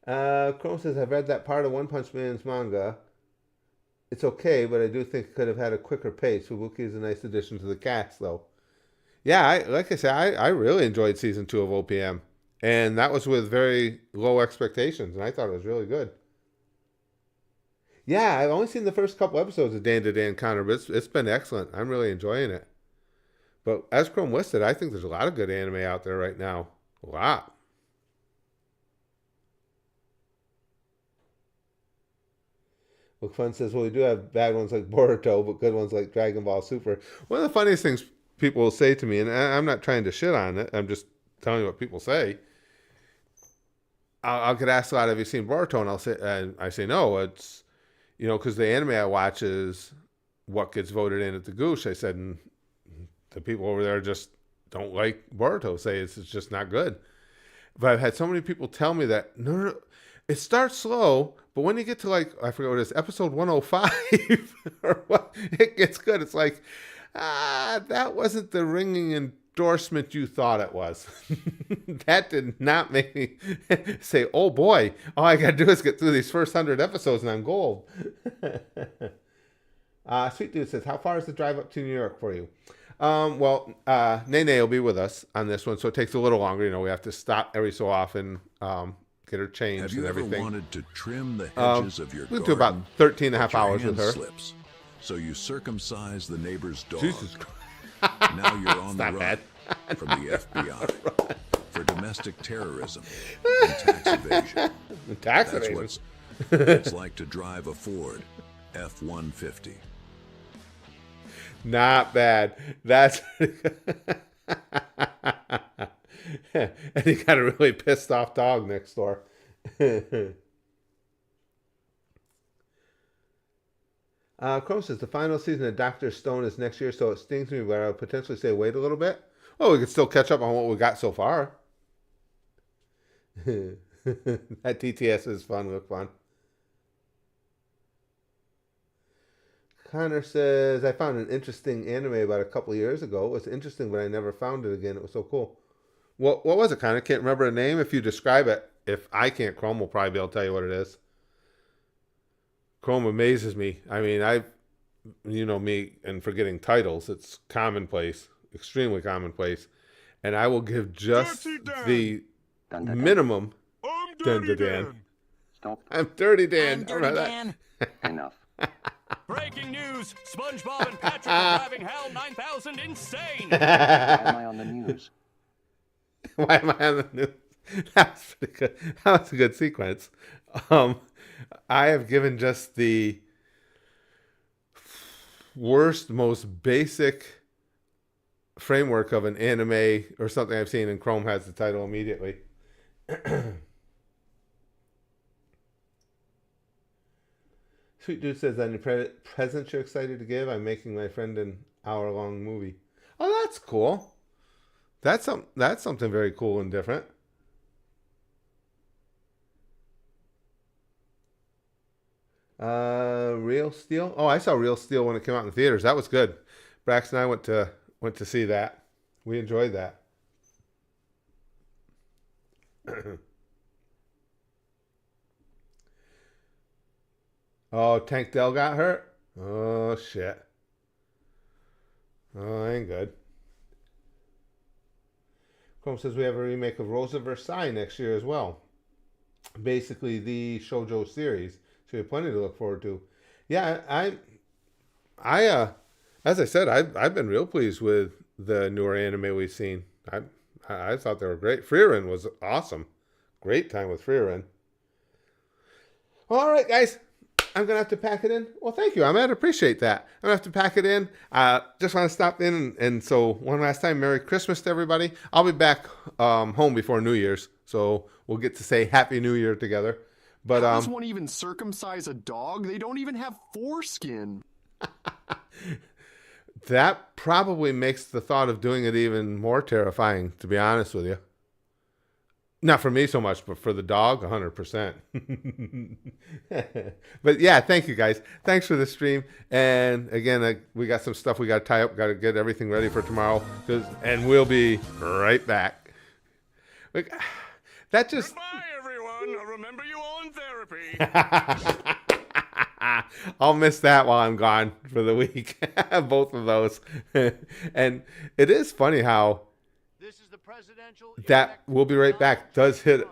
Chrome says, I've read that part of One Punch Man's manga. It's okay, but I do think it could have had a quicker pace. Fubuki is a nice addition to the cast, though. Yeah, like I said, I really enjoyed season 2 of OPM. And that was with very low expectations, and I thought it was really good. Yeah, I've only seen the first couple episodes of Dan to Dan Connor, but it's been excellent. I'm really enjoying it. But as Chrome listed, I think there's a lot of good anime out there right now. A lot. Look Fun says, well, we do have bad ones like Boruto, but good ones like Dragon Ball Super. One of the funniest things people will say to me, and I'm not trying to shit on it, I'm just telling you what people say. I'll get asked a lot, have you seen Boruto? And I say no. It's, because the anime I watch is what gets voted in at the Goosh. I said, and the people over there just don't like Boruto. Say it's just not good. But I've had so many people tell me that no, it starts slow, but when you get to I forget what it is, episode 105 or what, it gets good. It's like, that wasn't the ringing and endorsement you thought it was. That did not make me say, oh boy, all I got to do is get through these first 100 episodes and I'm gold. Sweet Dude says, how far is the drive up to New York for you? Well, Nene will be with us on this one, so it takes a little longer. You know, we have to stop every so often, get her changed and everything. Have you ever wanted to trim the hedges of your we'll garden? do about 13 and a half but your hours with hand her. Slips, so you circumcise the neighbor's dog. Jesus Now you're on the not run bad. from the FBI for domestic terrorism and tax evasion. Tax That's evasion. what it's like to drive a Ford F-150. Not bad. That's and you got a really pissed off dog next door. Chrome says the final season of Dr. Stone is next year, so it stings me, but I would potentially say wait a little bit. Oh, we could still catch up on what we got so far. That TTS is fun. Look fun. Connor says, I found an interesting anime about a couple of years ago. It was interesting, but I never found it again. It was so cool. What was it, Connor? Can't remember the name. If you describe it, if I can't, Chrome will probably be able to tell you what it is. Chrome amazes me. I mean, you know me and forgetting titles. It's commonplace, extremely commonplace. And I will give just the minimum. I'm Dirty Dan. Stop. I'm Dirty Dan. I'm Dirty Dan. Enough. Breaking news! SpongeBob and Patrick are driving HAL 9000 insane! Why am I on the news? Why am I on the news? That was pretty good. That was a good sequence. I have given just the worst, most basic framework of an anime or something I've seen, and Chrome has the title immediately. Sweet Dude says, any presents you're excited to give? I'm making my friend an hour-long movie. Oh, that's cool. That's something very cool and different. Real Steel. Oh, I saw Real Steel when it came out in the theaters. That was good. Brax and I went to see that. We enjoyed that. Oh, Tank Dell got hurt? Oh, shit. Oh, ain't good. Chrome says we have a remake of Rosa Versailles next year as well. Basically, the shoujo series. So we have plenty to look forward to. Yeah, I as I said, I've been real pleased with the newer anime we've seen. I thought they were great. Frieren was awesome. Great time with Frieren. All right, guys. I'm going to have to pack it in. Well, thank you. I'd appreciate that. I'm going to have to pack it in. Just want to stop in. And so one last time, Merry Christmas to everybody. I'll be back home before New Year's. So we'll get to say Happy New Year together. But how does one even circumcise a dog? They don't even have foreskin. That probably makes the thought of doing it even more terrifying, to be honest with you. Not for me so much, but for the dog, 100%. But yeah, thank you guys. Thanks for the stream. And again, we got some stuff we got to tie up. Got to get everything ready for tomorrow. And we'll be right back. That just... Goodbye, everyone. Remember you all in therapy. I'll miss that while I'm gone for the week. Both of those. And it is funny how that we'll be right back does hit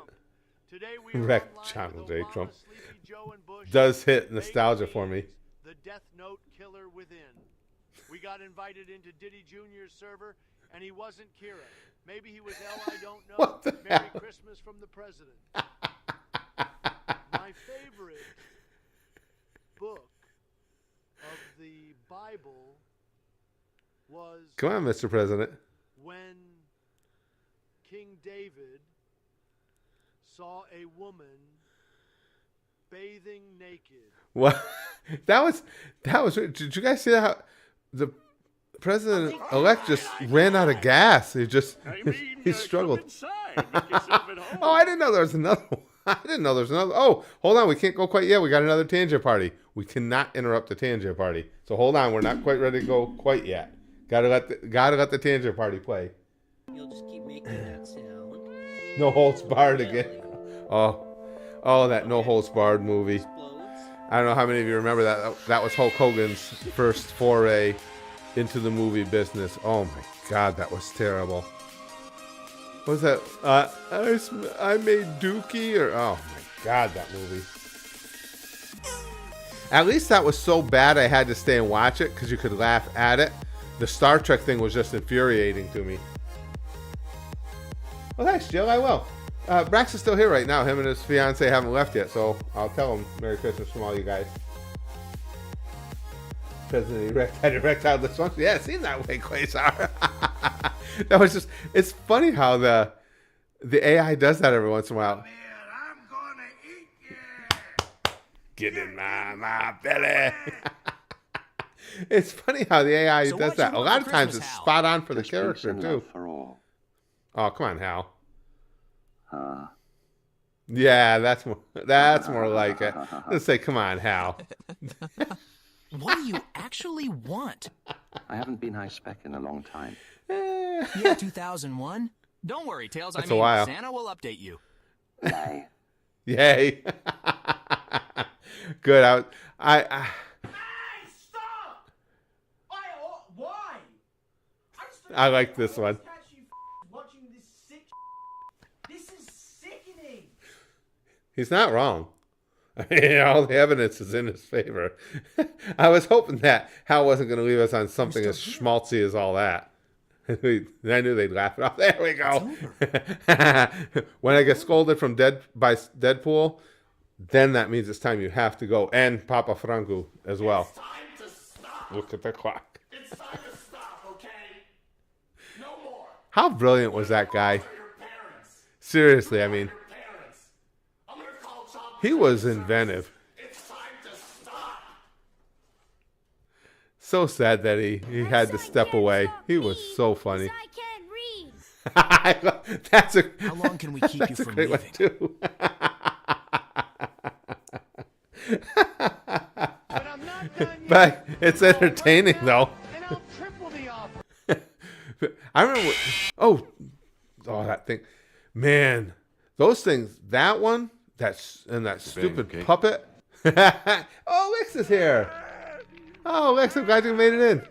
wreck Donald J. Trump does hit nostalgia for me. The Death Note killer within. We got invited into Diddy Jr.'s server, and he wasn't Kira. Maybe he was L. I don't know. What the Merry hell? Christmas from the president. My favorite book of the Bible was... Come on, Mr. President. When King David saw a woman bathing naked. What? That was. Did you guys see that? How the president-elect just ran out of gas. He struggled. Oh, I didn't know there was another one. I didn't know there was another. Oh, hold on. We can't go quite yet. We got another tangent party. We cannot interrupt the tangent party. So hold on. We're not quite ready to go quite yet. Gotta let the tangent party play. You'll just keep making that sound. No Holds Barred again. Oh, that No Holds Barred movie. I don't know how many of you remember that. That was Hulk Hogan's first foray into the movie business. Oh my God, that was terrible. What was that? I made Dookie, or oh my God, that movie. At least that was so bad I had to stay and watch it because you could laugh at it. The Star Trek thing was just infuriating to me. Well, thanks, Jill. I will. Brax is still here right now. Him and his fiance haven't left yet, so I'll tell him Merry Christmas from all you guys. President had erectile dysfunction. Yeah, it seems that way, Quasar. That was just, it's funny how the AI does that every once in a while. Get in my belly. It's funny how the AI does that. A lot of times it's spot on for the character, too. For all. Oh, come on, Hal. Yeah, that's more like it. Let's say, come on, Hal. What do you actually want? I haven't been high spec in a long time. Year 2001? Don't worry, Tails. That's a while. Santa will update you. Yay. Yay. Good. I Hey, stop! Why? I like this one. Watching this sick. This is sickening. He's not wrong. I mean, all the evidence is in his favor. I was hoping that Hal wasn't going to leave us on something as schmaltzy as all that. I knew they'd laugh it off. There we go. When I get scolded by Deadpool, then that means it's time you have to go. And Papa Franco as well. It's time to stop. Look at the clock. It's time to stop, okay? No more. How brilliant was that guy? Seriously, I mean, he was inventive. It's time to stop. So sad that he had to step away. He was so funny. I can't read. That's a How long can we keep you that's a from great one leaving? too. But it's entertaining though. And I'll triple the offer. I remember. Oh, that thing, man. Those things. That one. That stupid puppet. Oh, Lex is here. Oh, Lex, I'm glad you made it in.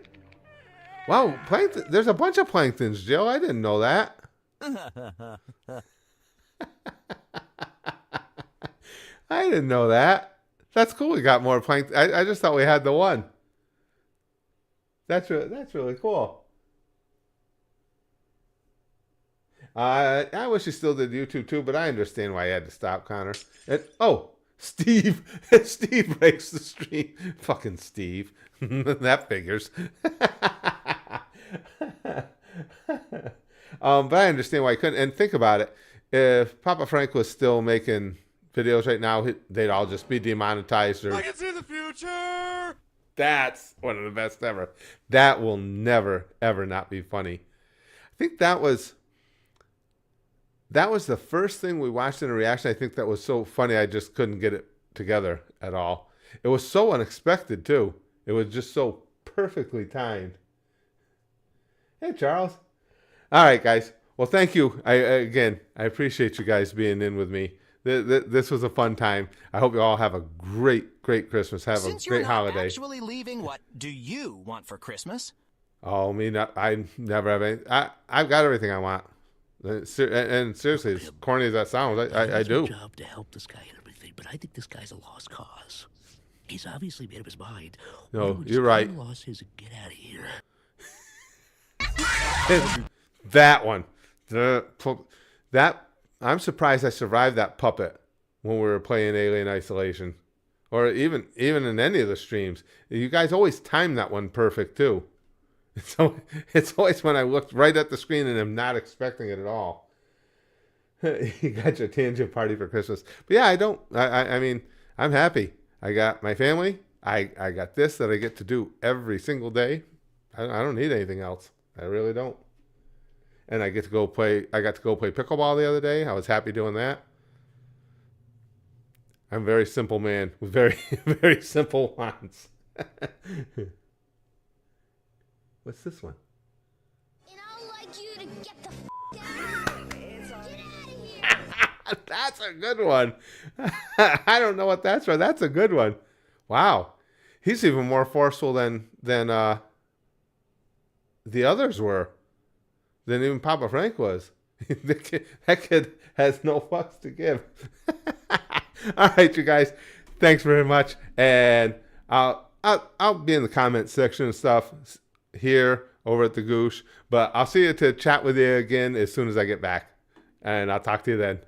Wow, plankton. There's a bunch of planktons, Joe. I didn't know that. I didn't know that. That's cool. We got more plankton. I just thought we had the one. That's really cool. I wish he still did YouTube too, but I understand why he had to stop, Connor. Steve. Steve breaks the stream. Fucking Steve. That figures. But I understand why he couldn't. And think about it. If Papa Frank was still making videos right now, they'd all just be demonetized. I can see the future. That's one of the best ever. That will never, ever not be funny. I think that was the first thing we watched in a reaction. I think that was so funny I just couldn't get it together at all. It was so unexpected, too. It was just so perfectly timed. Hey, Charles. All right, guys. Well, thank you. I appreciate you guys being in with me. This was a fun time. I hope you all have a great, great Christmas. Have Since a great you're not holiday. actually leaving, what do you want for Christmas? Oh, I never have any. I've got everything I want. And seriously, as corny as that sounds, I do. It's my job to help this guy and everything, but I think this guy's a lost cause. He's obviously made up his mind. No, you're right. Lost his get out of here. That one. I'm surprised I survived that puppet when we were playing Alien Isolation. Or even in any of the streams. You guys always time that one perfect too. So it's always when I looked right at the screen and am not expecting it at all. You got your tangent party for Christmas. But yeah, I mean, I'm happy. I got my family. I got this that I get to do every single day. I don't need anything else. I really don't. And I got to go play pickleball the other day. I was happy doing that. I'm a very simple man with very, very simple wants. What's this one? And I'd like you to get the That's a good one. I don't know what that's for. That's a good one. Wow. He's even more forceful than the others were. Than even Papa Frank was. That kid has no fucks to give. All right, you guys. Thanks very much. And I'll be in the comment section and stuff here over at the Goosh. But I'll see you to chat with you again as soon as I get back. And I'll talk to you then.